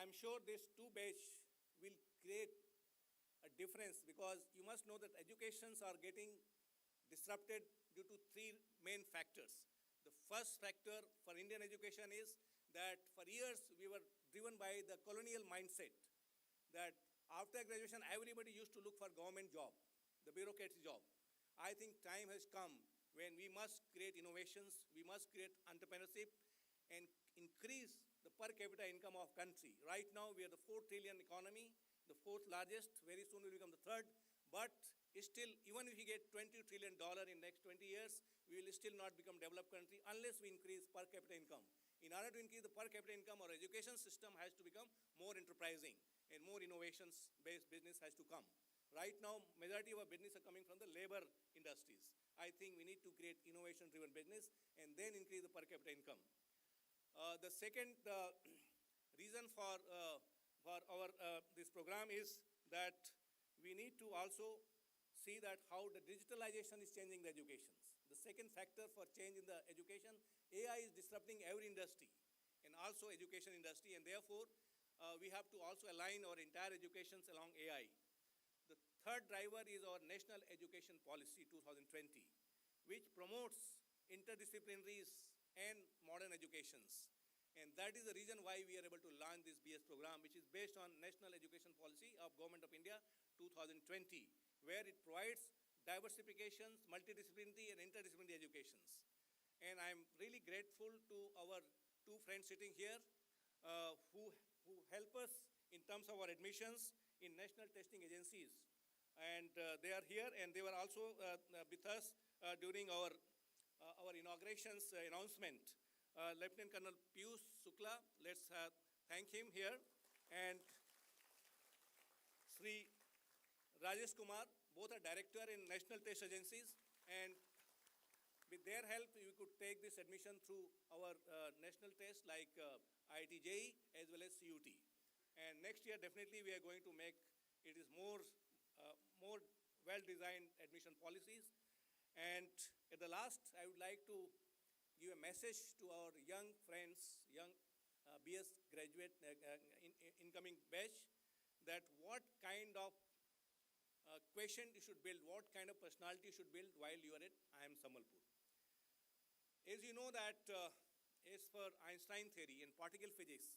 I'm sure these two batch will create a difference, because you must know that educations are getting disrupted due to three main factors. The first factor for Indian education is that for years we were driven by the colonial mindset that after graduation everybody used to look for government job, the bureaucrat's job. I think time has come when we must create innovations, we must create entrepreneurship and increase the per capita income of country. Right now we are the 4 trillion economy, the fourth largest, very soon will become the third, but still, even if we get $20 trillion in next 20 years, we will still not become developed country unless we increase per capita income. In order to increase the per capita income, our education system has to become more enterprising and more innovations-based business has to come. Right now, majority of our business are coming from the labor industries. I think we need to create innovation-driven business and then increase the per capita income. The second reason for our this program is that we need to also see that how the digitalization is changing the education. The second factor for change in the education, AI is disrupting every industry and also education industry, and therefore we have to also align our entire educations along AI. The third driver is our National Education Policy 2020, which promotes interdisciplinaries and modern educations. And that is the reason why we are able to launch this BS program, which is based on National Education Policy of Government of India 2020, where it provides diversifications, multidisciplinary and interdisciplinary educations. And I'm really grateful to our two friends sitting here who help us in terms of our admissions in national testing agencies. And they are here, and they were also with us during our inauguration's announcement. Lieutenant Colonel Piyush Shukla, let's thank him here, and Sri Rajesh Kumar, both are director in national test agencies, and with their help we could take this admission through our national test like IIT JEE as well as CUT. And next year definitely we are going to make it is more well-designed admission policies. And at the last, I would like to give a message to our young friends, young BS graduate incoming batch, that what kind of question you should build, what kind of personality you should build while you are at IIM Sambalpur. As you know that as per Einstein theory in particle physics,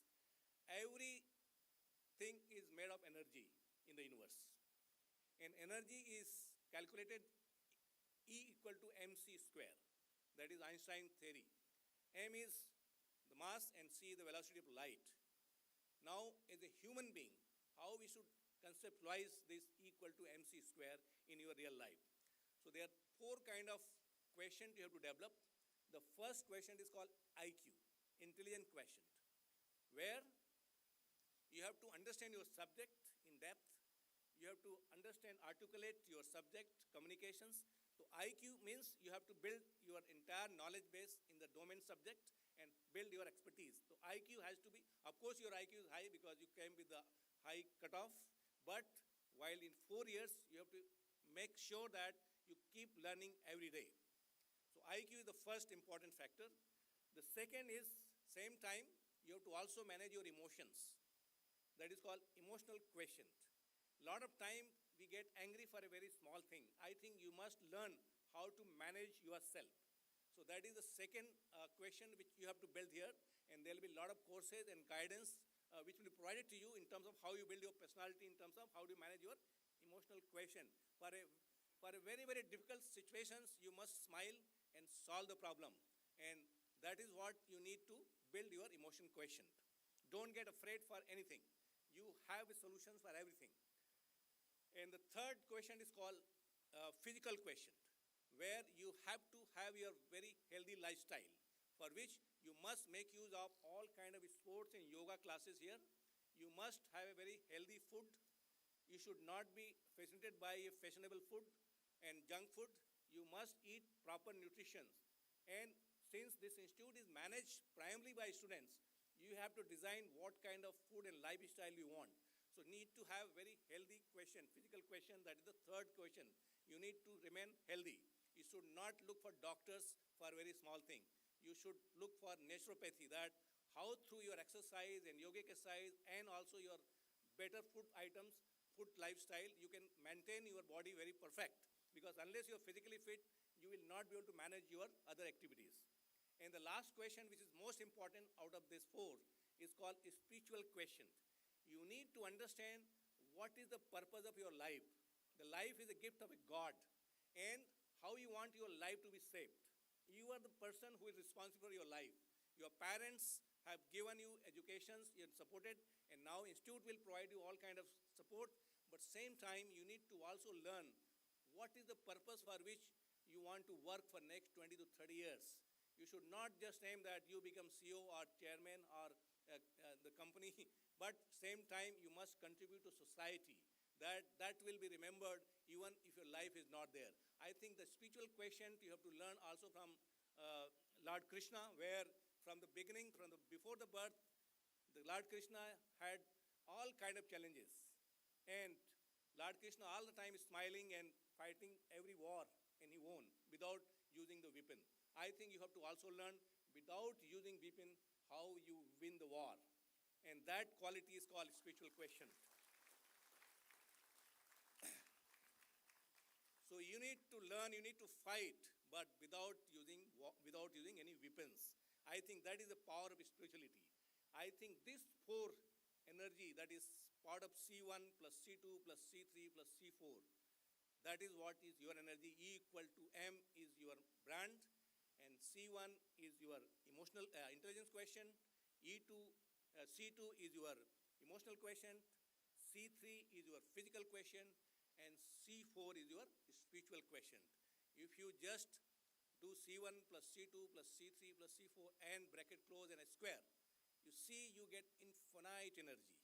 everything is made of energy in the universe. And energy is calculated E equal to mc square. That is Einstein theory. M is the mass and c the velocity of light. Now, as a human being, how we should conceptualize this E equal to mc square in your real life. So there are four kind of questions you have to develop. The first question is called IQ, intelligent quotient, where you have to understand your subject in depth. You have to understand, articulate your subject, communications. So IQ means you have to build your entire knowledge base in the domain subject and build your expertise. So IQ has to be, of course your IQ is high because you came with the high cutoff, but while in 4 years you have to make sure that you keep learning every day. So IQ is the first important factor. The second is, same time, you have to also manage your emotions. That is called emotional quotient. A lot of time we get angry for a very small thing. I think you must learn how to manage yourself. So that is the second question which you have to build here, and there will be a lot of courses and guidance which will be provided to you in terms of how you build your personality, in terms of how do you manage your emotional quotient. For a very, very difficult situations, you must smile and solve the problem. And that is what you need to build your emotion quotient. Don't get afraid for anything. You have solutions for everything. And the third question is called physical quotient, where you have to have your very healthy lifestyle, for which you must make use of all kind of sports and yoga classes here. You must have a very healthy food. You should not be fascinated by fashionable food and junk food. You must eat proper nutrition. And since this institute is managed primarily by students, you have to design what kind of food and lifestyle you want. So need to have very healthy quotient, physical quotient, that is the third quotient. You need to remain healthy. You should not look for doctors for a very small thing. you should look for naturopathy, that how through your exercise and yogic exercise and also your better food items, food lifestyle, you can maintain your body very perfect. Because unless you're physically fit, you will not be able to manage your other activities. And the last question, which is most important out of these four, is called a spiritual question. You need to understand what is the purpose of your life. The life is a gift of a God, and how you want your life to be shaped. You are the person who is responsible for your life. Your parents have given you educations, you are supported, and now institute will provide you all kind of support. But same time, you need to also learn what is the purpose for which you want to work for next 20 to 30 years. You should not just aim that you become CEO or chairman or the company, but same time you must contribute to society. That will be remembered even if your life is not there. I think the spiritual question you have to learn also from Lord Krishna, where from the beginning, before the birth, the Lord Krishna had all kind of challenges. And Lord Krishna all the time is smiling and fighting every war, and he won without using the weapon. I think you have to also learn without using weapon how you win the war. And that quality is called spiritual question. So you need to learn, you need to fight, but without using any weapons. I think that is the power of spirituality. I think this four energy, that is part of C1 plus C2 plus C3 plus C4, that is what is your energy. E equal to M is your brand, and C1 is your emotional intelligence question, C2 is your emotional question, C3 is your physical question, and C4 is your spiritual question. If you just do C1 plus C2 plus C3 plus C4 and bracket close and a square, you see you get infinite energy.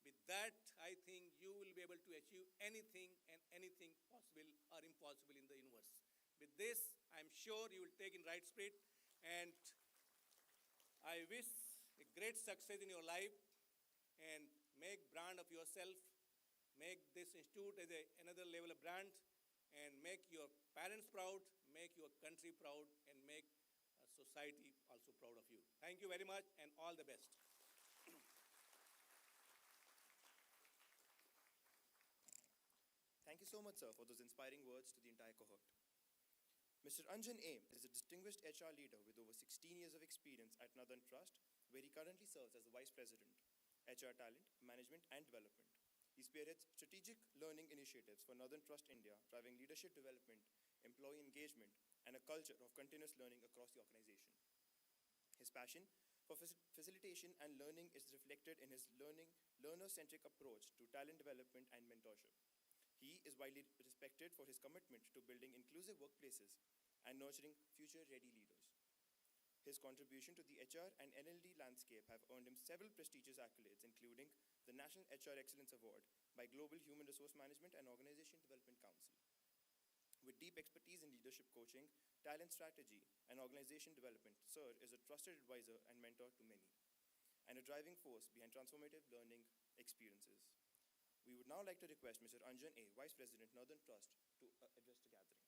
With that, I think you will be able to achieve anything and anything possible or impossible in the universe. With this, I'm sure you will take in right spirit, and I wish a great success in your life, and make brand of yourself, make this institute as another level of brand, and make your parents proud, make your country proud, and make society also proud of you. Thank you very much, and all the best. Thank you so much, sir, for those inspiring words to the entire cohort. Mr. Anjan A. is a distinguished HR leader with over 16 years of experience at Northern Trust, where he currently serves as the Vice President, HR Talent, Management and Development. He spearheads strategic learning initiatives for Northern Trust India, driving leadership development, employee engagement, and a culture of continuous learning across the organization. His passion for facilitation and learning is reflected in his learner-centric approach to talent development and mentorship. He is widely respected for his commitment to building inclusive workplaces and nurturing future-ready leaders. His contribution to the HR and NLD landscape have earned him several prestigious accolades, including the National HR Excellence Award by Global Human Resource Management and Organization Development Council. With deep expertise in leadership coaching, talent strategy, and organization development, Sir is a trusted advisor and mentor to many, and a driving force behind transformative learning experiences. We would now like to request Mr. Anjan A., Vice President, Northern Trust, to address the gathering.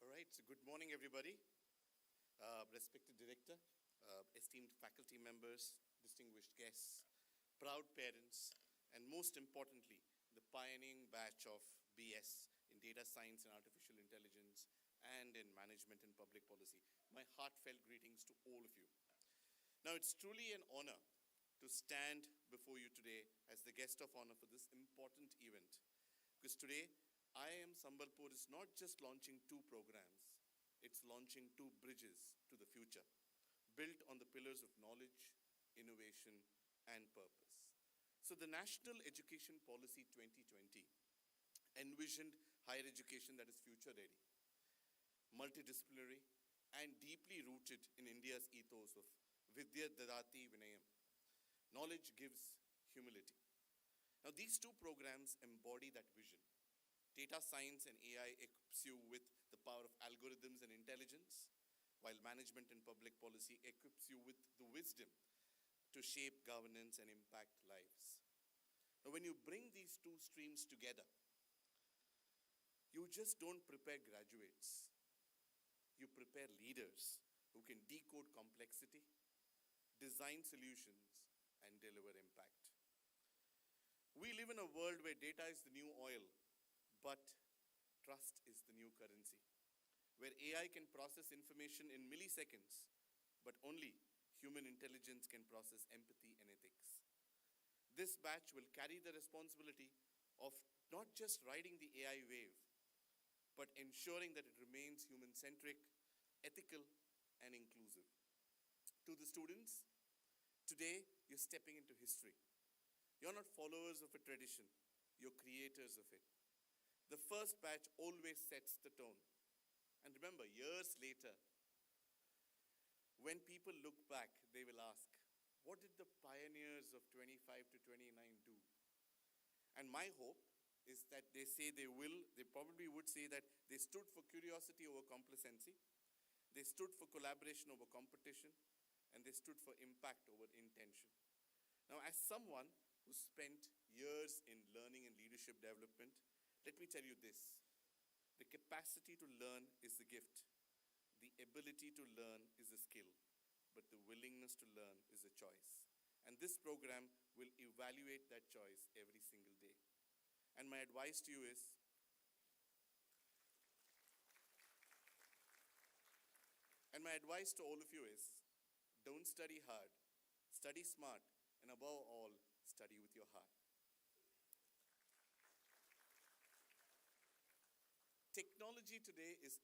All right, so good morning, everybody. Respected Director, esteemed faculty members, distinguished guests, proud parents, and most importantly, the pioneering batch of BS in data science and artificial intelligence and in management and public policy. My heartfelt greetings to all of you. Now, it's truly an honor to stand before you today as the guest of honor for this important event, because today, IIM Sambalpur is not just launching 2 programs, it's launching 2 bridges to the future, built on the pillars of knowledge, innovation, and purpose. So the National Education Policy 2020 envisioned higher education that is future-ready, multidisciplinary, and deeply rooted in India's ethos of Vidya Dadati Vinayam. Knowledge gives humility. Now, these 2 programs embody that vision. Data science and AI equips you with the power of algorithms and intelligence, while management and public policy equips you with the wisdom to shape governance and impact lives. Now, when you bring these two streams together, you just don't prepare graduates. You prepare leaders who can decode complexity, design solutions, and deliver impact. We live in a world where data is the new oil, but trust is the new currency, where AI can process information in milliseconds, but only human intelligence can process empathy and ethics. This batch will carry the responsibility of not just riding the AI wave, but ensuring that it remains human-centric, ethical, and inclusive. To the students, today you're stepping into history. You're not followers of a tradition, you're creators of it. The first batch always sets the tone. And remember, years later, when people look back, they will ask, what did the pioneers of 25 to 29 do? And my hope is that they probably would say that they stood for curiosity over complacency, they stood for collaboration over competition, and they stood for impact over intention. Now, as someone who spent years in learning and leadership development, let me tell you this. The capacity to learn is the gift. The ability to learn is a skill, but the willingness to learn is a choice. And this program will evaluate that choice every single day. And my advice to you is, all of you is, don't study hard, study smart, and above all, study with your heart. Technology today is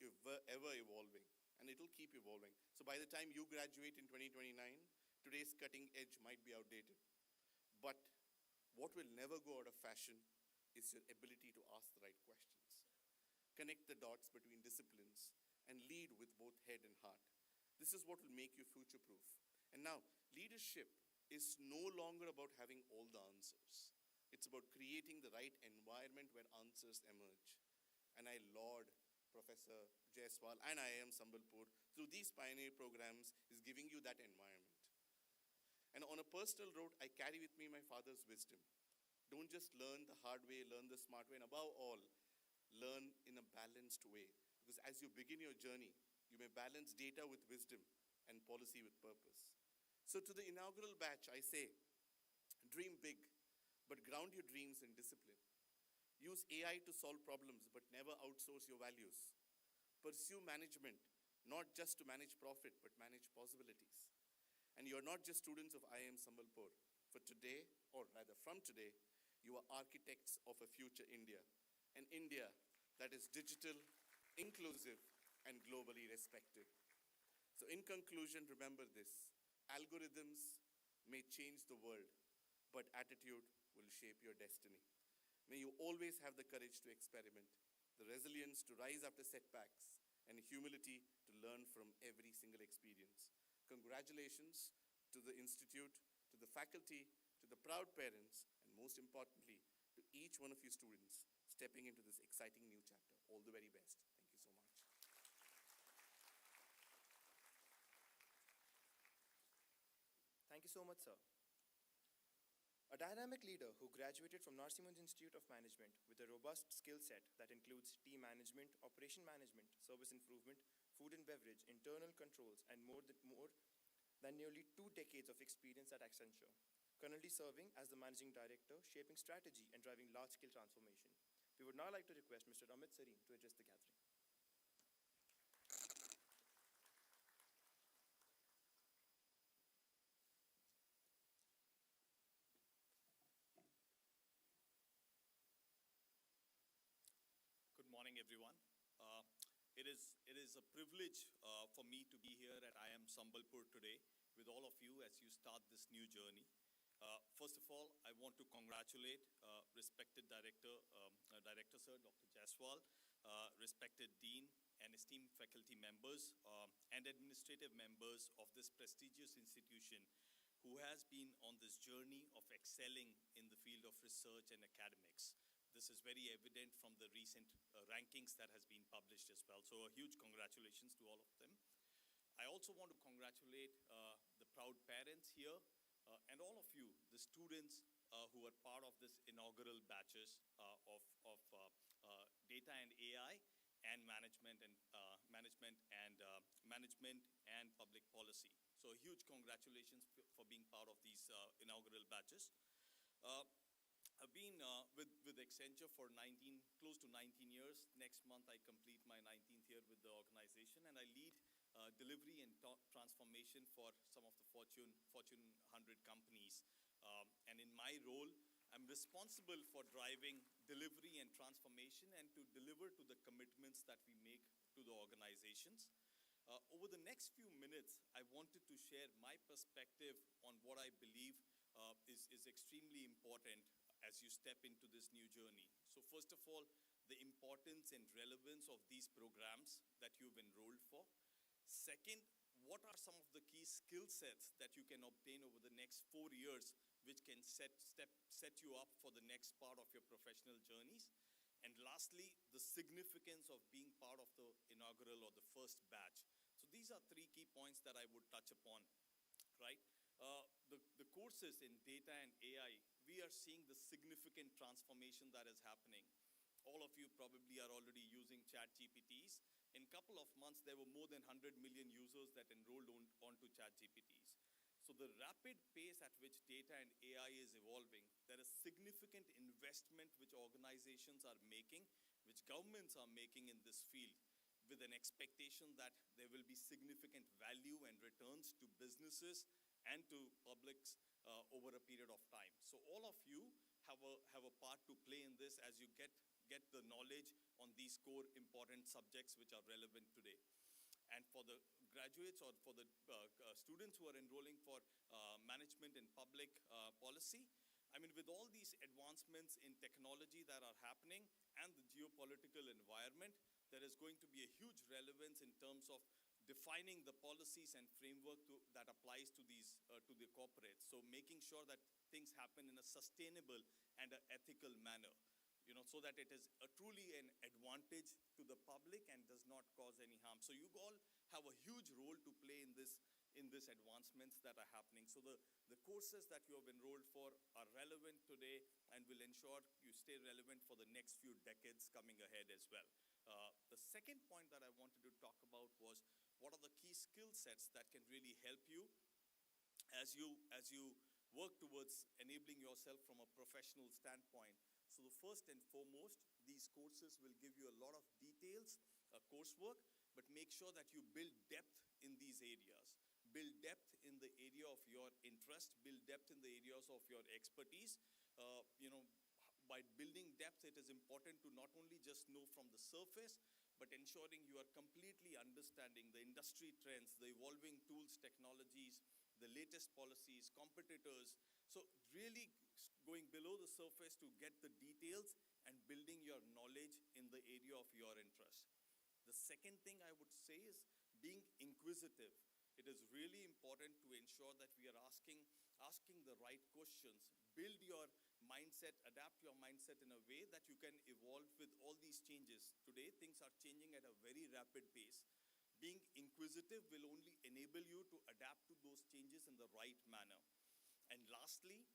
ever evolving, and it'll keep evolving. So by the time you graduate in 2029, today's cutting edge might be outdated. But what will never go out of fashion is your ability to ask the right questions, connect the dots between disciplines, and lead with both head and heart. This is what will make you future-proof. And now, leadership is no longer about having all the answers. It's about creating the right environment where answers emerge. And I laud Professor Jaiswal and IIM Sambalpur through these pioneer programs is giving you that environment. And on a personal note, I carry with me my father's wisdom. Don't just learn the hard way, learn the smart way, and above all, learn in a balanced way. Because as you begin your journey, you may balance data with wisdom and policy with purpose. So to the inaugural batch, I say, dream big, but ground your dreams in discipline. Use AI to solve problems, but never outsource your values. Pursue management, not just to manage profit, but manage possibilities. And you're not just students of IIM Sambalpur. For today, or rather from today, you are architects of a future India. An India that is digital, inclusive, and globally respected. So in conclusion, remember this. Algorithms may change the world, but attitude will shape your destiny. May you always have the courage to experiment, the resilience to rise after setbacks, and humility to learn from every single experience. Congratulations to the Institute, to the faculty, to the proud parents, and most importantly, to each one of you students stepping into this exciting new chapter. All the very best. Thank you so much. Thank you so much, sir. A dynamic leader who graduated from Narsimhan's Institute of Management with a robust skill set that includes team management, operation management, service improvement, food and beverage, internal controls, and more than nearly 2 decades of experience at Accenture, currently serving as the Managing Director, shaping strategy and driving large-scale transformation. We would now like to request Mr. Amit Sareen to address the gathering. Good morning, everyone. It is a privilege for me to be here at IIM Sambalpur today with all of you as you start this new journey. First of all, I want to congratulate respected Director Sir, Dr. Jaiswal, respected Dean, and esteemed faculty members and administrative members of this prestigious institution who has been on this journey of excelling in the field of research and academics. This is very evident from the recent rankings that has been published as well. So a huge congratulations to all of them. I also want to congratulate the proud parents here and all of you, the students who are part of this inaugural batches of data and AI and management and public policy. So a huge congratulations for being part of these inaugural batches. Uh, I've been with Accenture for close to 19 years. Next month, I complete my 19th year with the organization, and I lead delivery and transformation for some of the Fortune 100 companies. And in my role, I'm responsible for driving delivery and transformation and to deliver to the commitments that we make to the organizations. Over the next few minutes, I wanted to share my perspective on what I believe is extremely important as you step into this new journey. So first of all, the importance and relevance of these programs that you've enrolled for. Second, what are some of the key skill sets that you can obtain over the next 4 years, which can set you up for the next part of your professional journeys? And lastly, the significance of being part of the inaugural or the first batch. So these are 3 key points that I would touch upon, right? The courses in data and AI, we are seeing the significant transformation that is happening. All of you probably are already using ChatGPTs. In a couple of months, there were more than 100 million users that enrolled onto ChatGPTs. So the rapid pace at which data and AI is evolving, there is significant investment which organizations are making, which governments are making in this field, with an expectation that there will be significant value and returns to businesses and to publics over a period of time. So all of you have a part to play in this as you get the knowledge on these core important subjects which are relevant today. And for the graduates or for the students who are enrolling for management and public policy, I mean, with all these advancements in technology that are happening and the geopolitical environment, there is going to be a huge relevance in terms of defining the policies and framework that applies to the corporates. So making sure that things happen in a sustainable and an ethical manner, so that it is truly an advantage to the public and does not cause any harm. So you all have a huge role to play in this advancements that are happening. So the courses that you have enrolled for are relevant today and will ensure you stay relevant for the next few decades coming ahead as well. The second point that I wanted to talk about was what are the key skill sets that can really help you as you work towards enabling yourself from a professional standpoint. So the first and foremost, these courses will give you a lot of details, coursework, but make sure that you build depth in these areas. Build depth in the area of your interest, build depth in the areas of your expertise. By building depth, it is important to not only just know from the surface, but ensuring you are completely understanding the industry trends, the evolving tools, technologies, the latest policies, competitors. So really going below the surface to get the details and building your knowledge in the area of your interest. The second thing I would say is being inquisitive. It is really important to ensure that we are asking the right questions. Build your mindset, adapt your mindset in a way that you can evolve with all these changes. Today, things are changing at a very rapid pace. Being inquisitive will only enable you to adapt to those changes in the right manner. And lastly,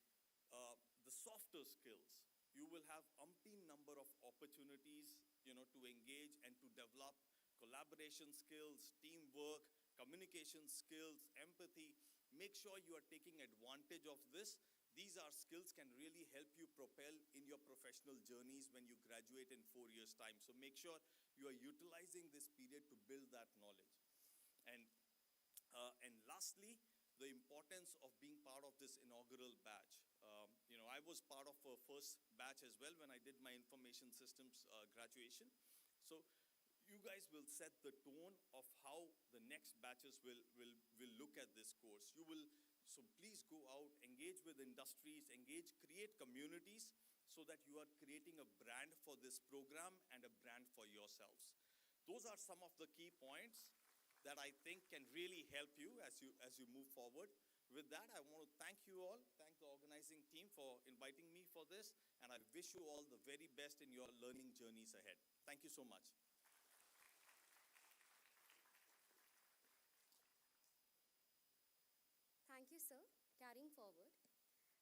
the softer skills. You will have umpteen number of opportunities, to engage and to develop collaboration skills, teamwork, communication skills, empathy. Make sure you are taking advantage of this. These are skills can really help you propel in your professional journeys when you graduate in 4 years' time. So make sure you are utilizing this period to build that knowledge. And lastly, the importance of being part of this inaugural batch. I was part of a first batch as well when I did my information systems graduation. So you guys will set the tone of how the next batches will look at this course. So please go out, engage with industries, create communities so that you are creating a brand for this program and a brand for yourselves. Those are some of the key points that I think can really help you as you move forward. With that, I want to thank you all, thank the organizing team for inviting me for this, and I wish you all the very best in your learning journeys ahead. Thank you so much. Thank you, sir. Carrying forward.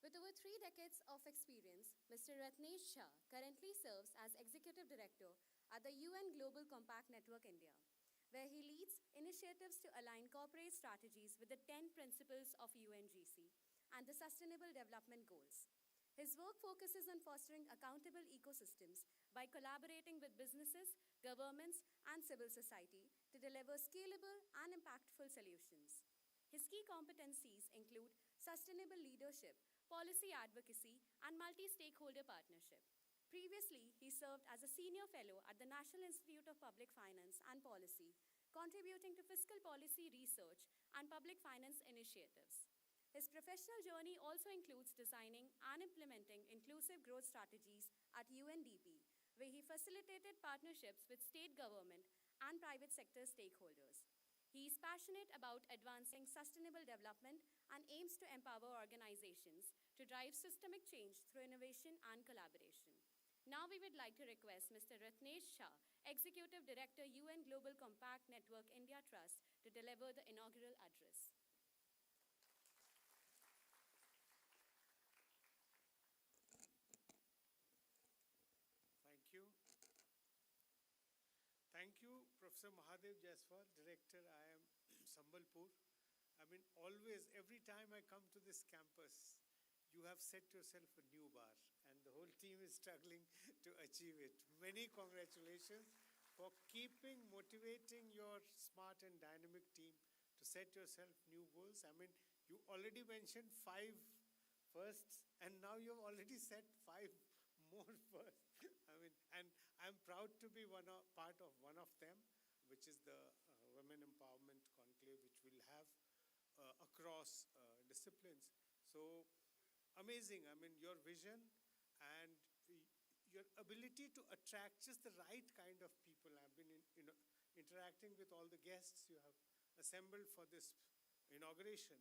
With over 3 decades of experience, Mr. Ratnesh Shah currently serves as Executive Director at the UN Global Compact Network India, where he leads initiatives to align corporate strategies with the 10 principles of UNGC and the Sustainable Development Goals. His work focuses on fostering accountable ecosystems by collaborating with businesses, governments, and civil society to deliver scalable and impactful solutions. His key competencies include sustainable leadership, policy advocacy, and multi stakeholder partnership. Previously, he served as a senior fellow at the National Institute of Public Finance and Policy, contributing to fiscal policy research and public finance initiatives. His professional journey also includes designing and implementing inclusive growth strategies at UNDP, where he facilitated partnerships with state government and private sector stakeholders. He is passionate about advancing sustainable development and aims to empower organizations to drive systemic change through innovation and collaboration. Now we would like to request Mr. Ratnesh Shah, Executive Director, UN Global Compact Network India Trust, to deliver the inaugural address. Thank you. Thank you, Professor Mahadev Jaiswal, Director, IIM Sambalpur. I mean, always, every time I come to this campus, you have set yourself a new bar, and the whole team is struggling to achieve it. Many congratulations for keeping motivating your smart and dynamic team to set yourself new goals. I mean, you already mentioned 5 firsts, and now you've already set 5 more firsts. I mean, and I'm proud to be part of one of them, which is the Women Empowerment Conclave, which we'll have across disciplines. So amazing. I mean, your vision and your ability to attract just the right kind of people. I've been interacting with all the guests you have assembled for this inauguration.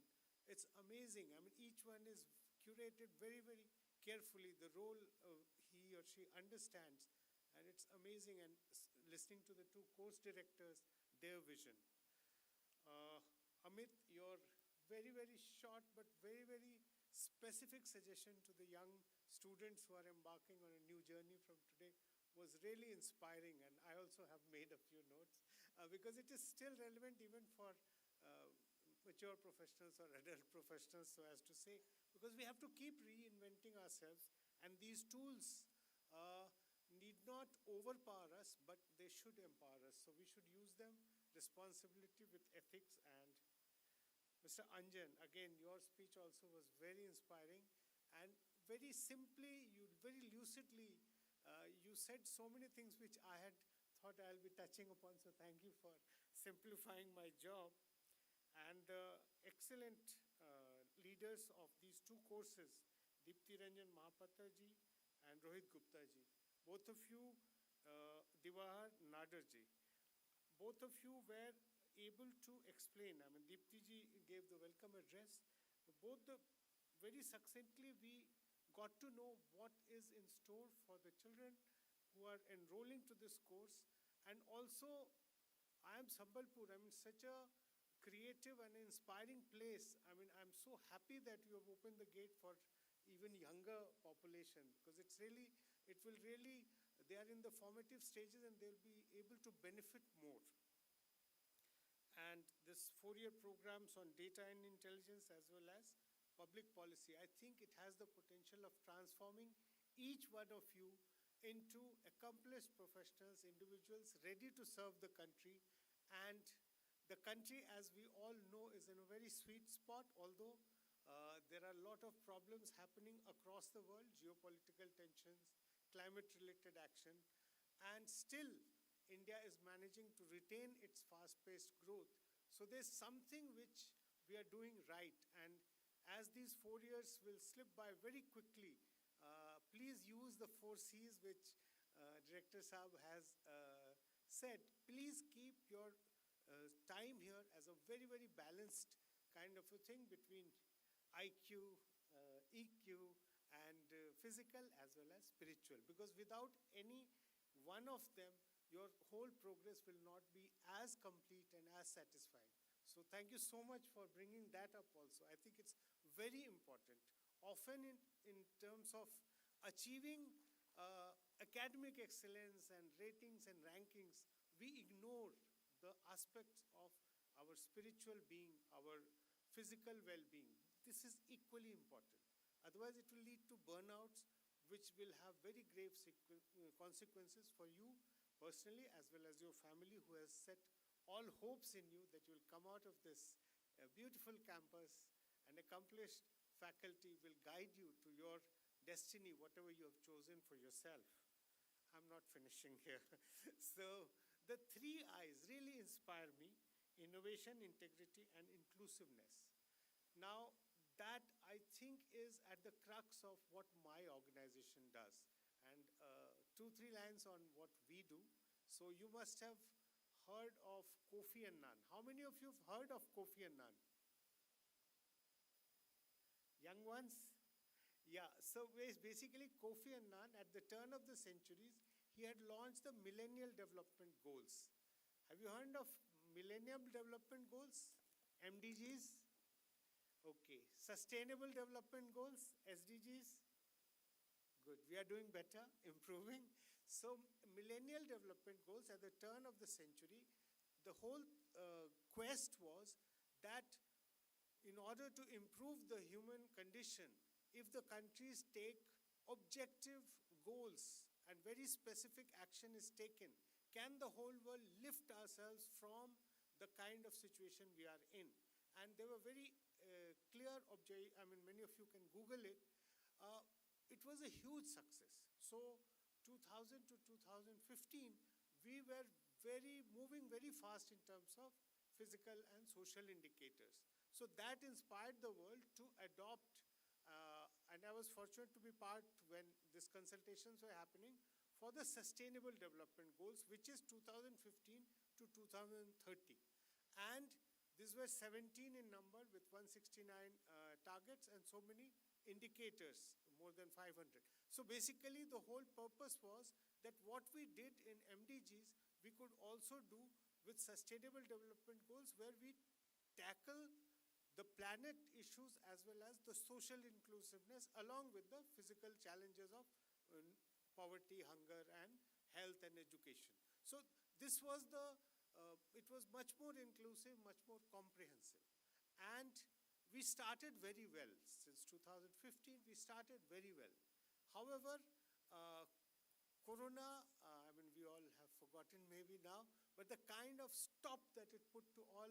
It's amazing. I mean, each one is curated very, very carefully. The role he or she understands. And it's amazing. And listening to the two course directors, their vision. Amit, your very, very short but very, very specific suggestion to the young students who are embarking on a new journey from today was really inspiring, and I also have made a few notes because it is still relevant even for mature professionals or adult professionals, so as to say, because we have to keep reinventing ourselves, and these tools need not overpower us, but they should empower us. So we should use them responsibility with ethics. And Mr. Anjan, again, your speech also was very inspiring, and very simply, very lucidly, you said so many things which I had thought I'll be touching upon, so thank you for simplifying my job. And the excellent leaders of these two courses, Deepti Ranjan Mahapatra ji and Rohit Gupta ji, both of you, Diwar Nadar ji, both of you were able to explain. I mean, Deepti ji gave the welcome address. Very succinctly, we got to know what is in store for the children who are enrolling to this course. And also, I am Sambalpur. I mean, such a creative and inspiring place. I mean, I'm so happy that you have opened the gate for even younger population, because they are in the formative stages and they'll be able to benefit more. And this 4-year programs on data and intelligence as well as public policy, I think it has the potential of transforming each one of you into accomplished professionals, individuals ready to serve the country. And the country, as we all know, is in a very sweet spot, although there are a lot of problems happening across the world, geopolitical tensions, climate-related action, and still India is managing to retain its fast-paced growth. So there's something which we are doing right, and as these 4 years will slip by very quickly, please use the 4 C's which Director Saab has said. Please keep your time here as a very, very balanced kind of a thing between IQ, EQ, and physical as well as spiritual. Because without any one of them, your whole progress will not be as complete and as satisfying. So thank you so much for bringing that up also. I think it's very important. Often in terms of achieving academic excellence and ratings and rankings, we ignore the aspects of our spiritual being, our physical well-being. This is equally important. Otherwise, it will lead to burnouts, which will have very grave consequences for you personally as well as your family, who has set all hopes in you that you will come out of this beautiful campus and accomplished faculty will guide you to your destiny, whatever you have chosen for yourself. I'm not finishing here. So the three I's really inspire me: innovation, integrity, and inclusiveness. Now, that I think is at the crux of what my organization does. And two, three lines on what we do. So you must have heard of Kofi Annan. How many of you have heard of Kofi Annan? Young ones? Yeah, so basically Kofi Annan, at the turn of the centuries, he had launched the Millennial Development Goals. Have you heard of Millennium Development Goals? MDGs? Okay. Sustainable Development Goals? SDGs? Good. We are doing better, improving. So Millennial Development Goals at the turn of the century, the whole quest was that in order to improve the human condition, if the countries take objective goals and very specific action is taken, can the whole world lift ourselves from the kind of situation we are in? And they were very clear many of you can Google it. It was a huge success. So 2000 to 2015, we were moving very fast in terms of physical and social indicators. So that inspired the world to adopt, and I was fortunate to be part when these consultations were happening for the Sustainable Development Goals, which is 2015 to 2030. And these were 17 in number with 169 targets and so many indicators, more than 500. So basically the whole purpose was that what we did in MDGs, we could also do with Sustainable Development Goals, where we tackle the planet issues as well as the social inclusiveness along with the physical challenges of poverty, hunger, and health and education. So this was it was much more inclusive, much more comprehensive. And we started very well. Since 2015, we started very well. However, Corona, we all have forgotten maybe now, but the kind of stop that it put to all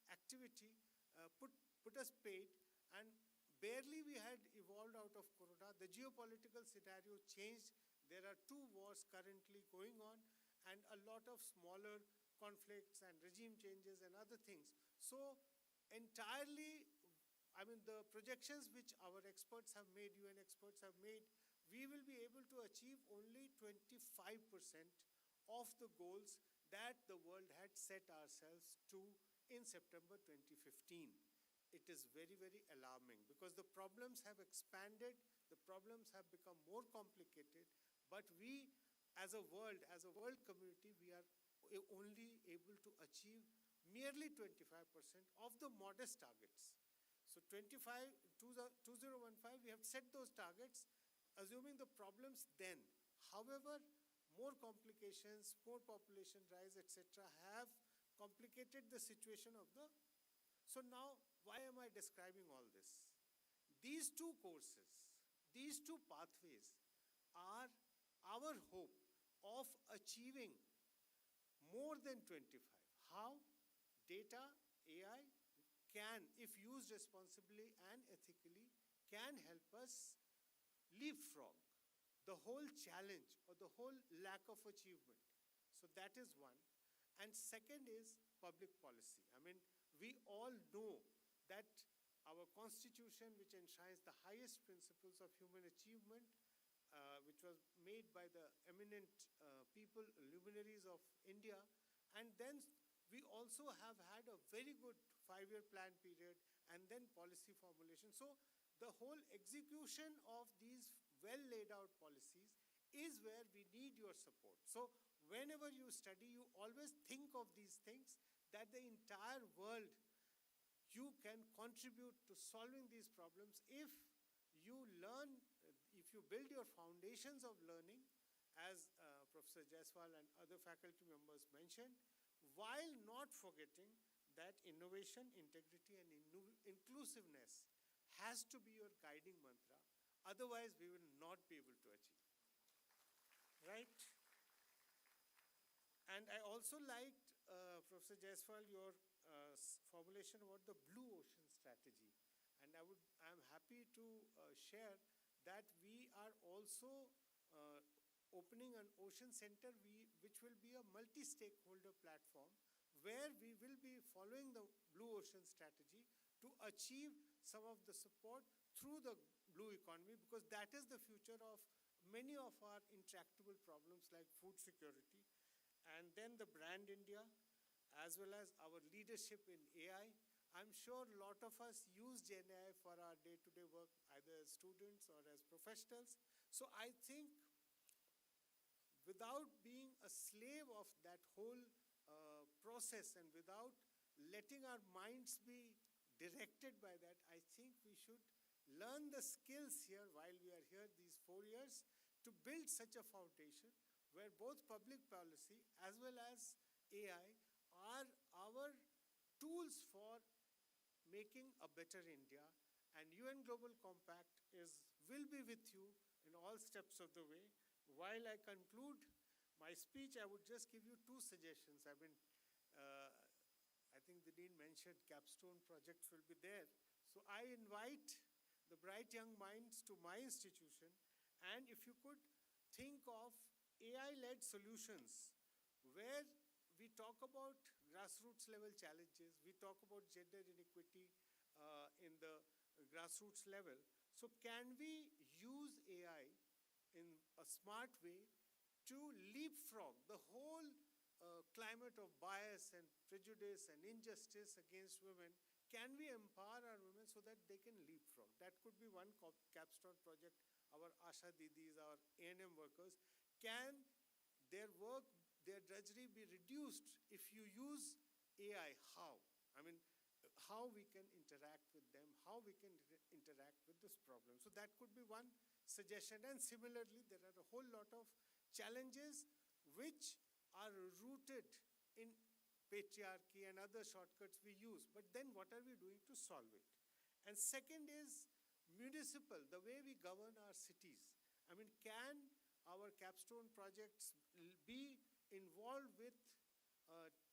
activity put us paid, and barely we had evolved out of Corona. The geopolitical scenario changed. There are two wars currently going on, and a lot of smaller conflicts and regime changes and other things. So entirely, the projections which our experts have made, UN experts have made, we will be able to achieve only 25% of the goals that the world had set ourselves to in September 2015. It is very, very alarming because the problems have expanded, the problems have become more complicated, but we as a world community, we are only able to achieve merely 25% of the modest targets. So 2015, we have set those targets, assuming the problems then. However, more complications, more population rise, etc., have complicated the situation of the. So now, why am I describing all this? These two courses, these two pathways are our hope of achieving more than 25. How? Data, AI can, if used responsibly and ethically, can help us leapfrog the whole challenge or the whole lack of achievement. So that is one. And second is public policy. We all know that our constitution, which enshrines the highest principles of human achievement, which was made by the eminent people, luminaries of India, and then we also have had a very good 5-year plan period and then policy formulation. So the whole execution of these well laid out policies is where we need your support. So whenever you study, you always think of these things, that the entire world you can contribute to solving these problems if you learn, if you build your foundations of learning, as Professor Jaiswal and other faculty members mentioned, while not forgetting that innovation, integrity, and inclusiveness has to be your guiding mantra. Otherwise, we will not be able to achieve. Right? And I also liked, Professor Jaiswal, your formulation about the blue ocean strategy. And I'm happy to share that we are also opening an ocean center which will be a multi-stakeholder platform where we will be following the blue ocean strategy to achieve some of the support through the blue economy, because that is the future of many of our intractable problems like food security. And then the brand India, as well as our leadership in AI. I'm sure a lot of us use Gen AI for our day-to-day work, either as students or as professionals. So I think without being a slave of that whole process and without letting our minds be directed by that, I think we should learn the skills here while we are here these 4 years to build such a foundation where both public policy as well as AI are our tools for making a better India. And UN Global Compact will be with you in all steps of the way. While I conclude my speech, I would just give you 2 suggestions. I think the Dean mentioned capstone projects will be there. So I invite the bright young minds to my institution, and if you could think of AI-led solutions where we talk about grassroots level challenges, we talk about gender inequity in the grassroots level. So can we use AI in a smart way to leapfrog the whole climate of bias and prejudice and injustice against women? Can we empower our women so that they can leapfrog? That could be one capstone project. Our Asha Didis, our A&M workers, can their work, their drudgery be reduced if you use AI? How? I mean, how we can interact with them, how we can interact with this problem. So that could be one suggestion. And similarly, there are a whole lot of challenges which are rooted in patriarchy and other shortcuts we use. But then what are we doing to solve it? And second is municipal, the way we govern our cities. I mean, can our capstone projects be involved with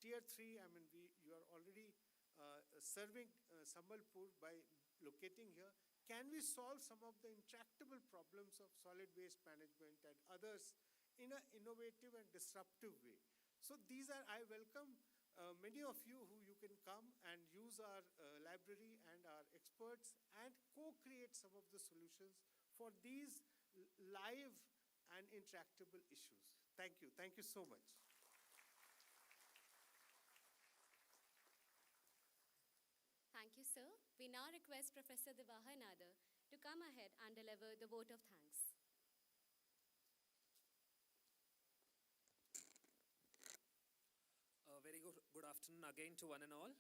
tier 3? I mean, you are already serving Sambalpur by locating here. Can we solve some of the intractable problems of solid waste management and others in an innovative and disruptive way? So these are, I welcome many of you who you can come and use our library and our experts and co-create some of the solutions for these live and intractable issues. Thank you. Thank you so much. Thank you, sir. We now request Professor Divahar Nadar to come ahead and deliver the vote of thanks. Very good afternoon again to one and all.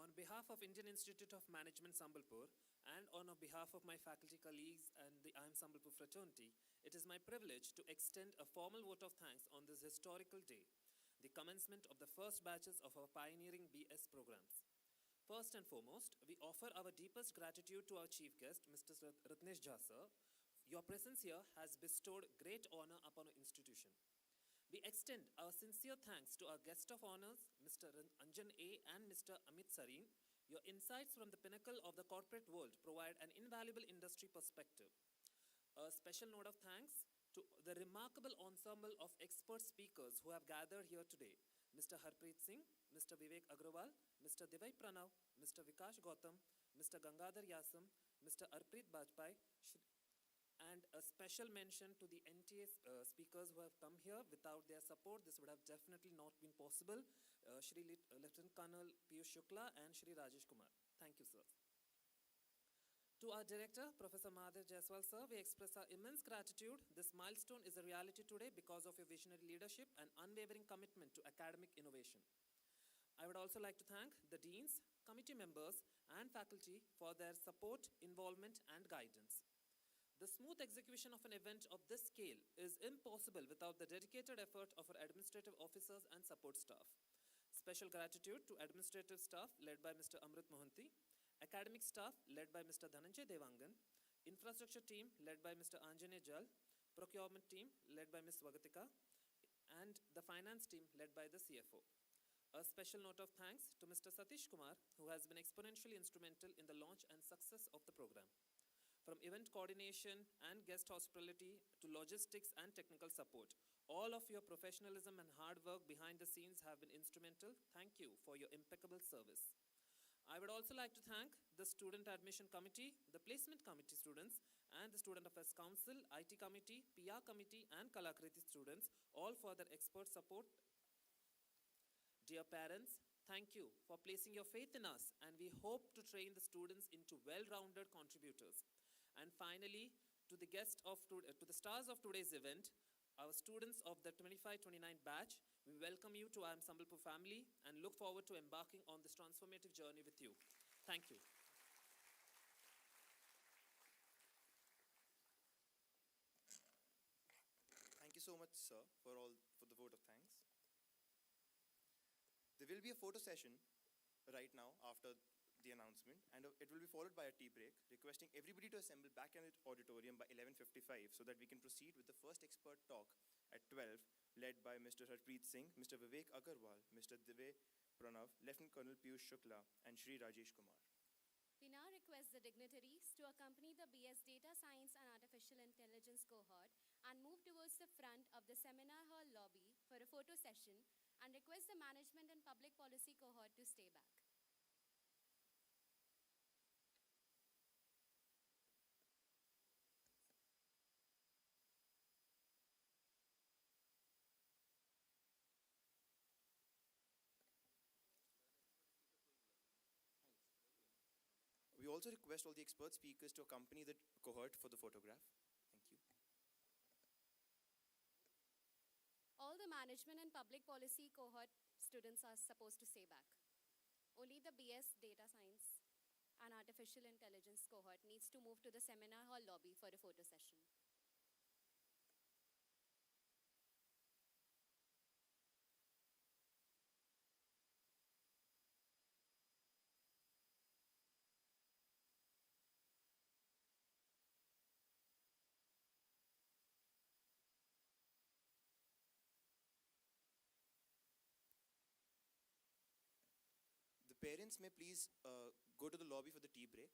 On behalf of Indian Institute of Management, Sambalpur, and on behalf of my faculty colleagues and the I Am Sambalpur fraternity, it is my privilege to extend a formal vote of thanks on this historical day, the commencement of the first batches of our pioneering BS programs. First and foremost, we offer our deepest gratitude to our chief guest, Mr. Ratnesh Jha sir. Your presence here has bestowed great honor upon our institution. We extend our sincere thanks to our guest of honors, Mr. Anjan A. and Mr. Amit Sareen. Your insights from the pinnacle of the corporate world provide an invaluable industry perspective. A special note of thanks to the remarkable ensemble of expert speakers who have gathered here today. Mr. Harpreet Singh, Mr. Vivek Agrawal, Mr. Divay Pranav, Mr. Vikash Gautam, Mr. Gangadhar Yasam, Mr. Arpreet Bajpai, and a special mention to the NTA speakers who have come here. Without their support, this would have definitely not been possible. Shri Lieutenant Colonel Piyush Shukla and Shri Rajesh Kumar. Thank you, sir. To our director, Professor Mahadev Jaiswal sir, we express our immense gratitude. This milestone is a reality today because of your visionary leadership and unwavering commitment to academic innovation. I would also like to thank the deans, committee members, and faculty for their support, involvement, and guidance. The smooth execution of an event of this scale is impossible without the dedicated effort of our administrative officers and support staff. Special gratitude to administrative staff led by Mr. Amrit Mohanty, academic staff led by Mr. Dhananjay Devangan, infrastructure team led by Mr. Anjane Jal, procurement team led by Ms. Vagatika, and the finance team led by the CFO. A special note of thanks to Mr. Satish Kumar, who has been exponentially instrumental in the launch and success of the program. From event coordination and guest hospitality to logistics and technical support, all of your professionalism and hard work behind the scenes have been instrumental. Thank you for your impeccable service. I would also like to thank the Student Admission Committee, the Placement Committee students, and the Student Affairs Council, IT Committee, PR Committee, and Kalakriti students, all for their expert support. Dear parents, thank you for placing your faith in us, and we hope to train the students into well-rounded contributors. And finally, to the stars of today's event, our students of the 25-29 batch, we welcome you to IIM Sambalpur family and look forward to embarking on this transformative journey with you. Thank you. Thank you so much, sir, for the vote of thanks. There will be a photo session right now after the announcement, and it will be followed by a tea break, requesting everybody to assemble back in the auditorium by 11:55 so that we can proceed with the first expert talk at 12, led by Mr. Harpreet Singh, Mr. Vivek Agarwal, Mr. Divay Pranav, Lieutenant Colonel Piyush Shukla, and Shri Rajesh Kumar. We now request the dignitaries to accompany the BS Data Science and Artificial Intelligence cohort and move towards the front of the seminar hall lobby for a photo session, and request the Management and Public Policy cohort to stay back. We also request all the expert speakers to accompany the cohort for the photograph. Thank you. All the Management and Public Policy cohort students are supposed to stay back. Only the BS Data Science and Artificial Intelligence cohort needs to move to the seminar hall lobby for a photo session. The parents may please go to the lobby for the tea break.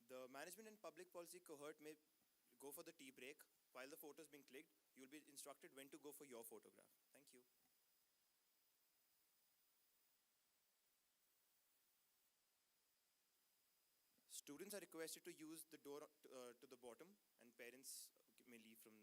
The Management and Public Policy cohort may go for the tea break. While the photo is being clicked, you will be instructed when to go for your photograph. Thank you. Students are requested to use the door to the bottom, and parents may leave from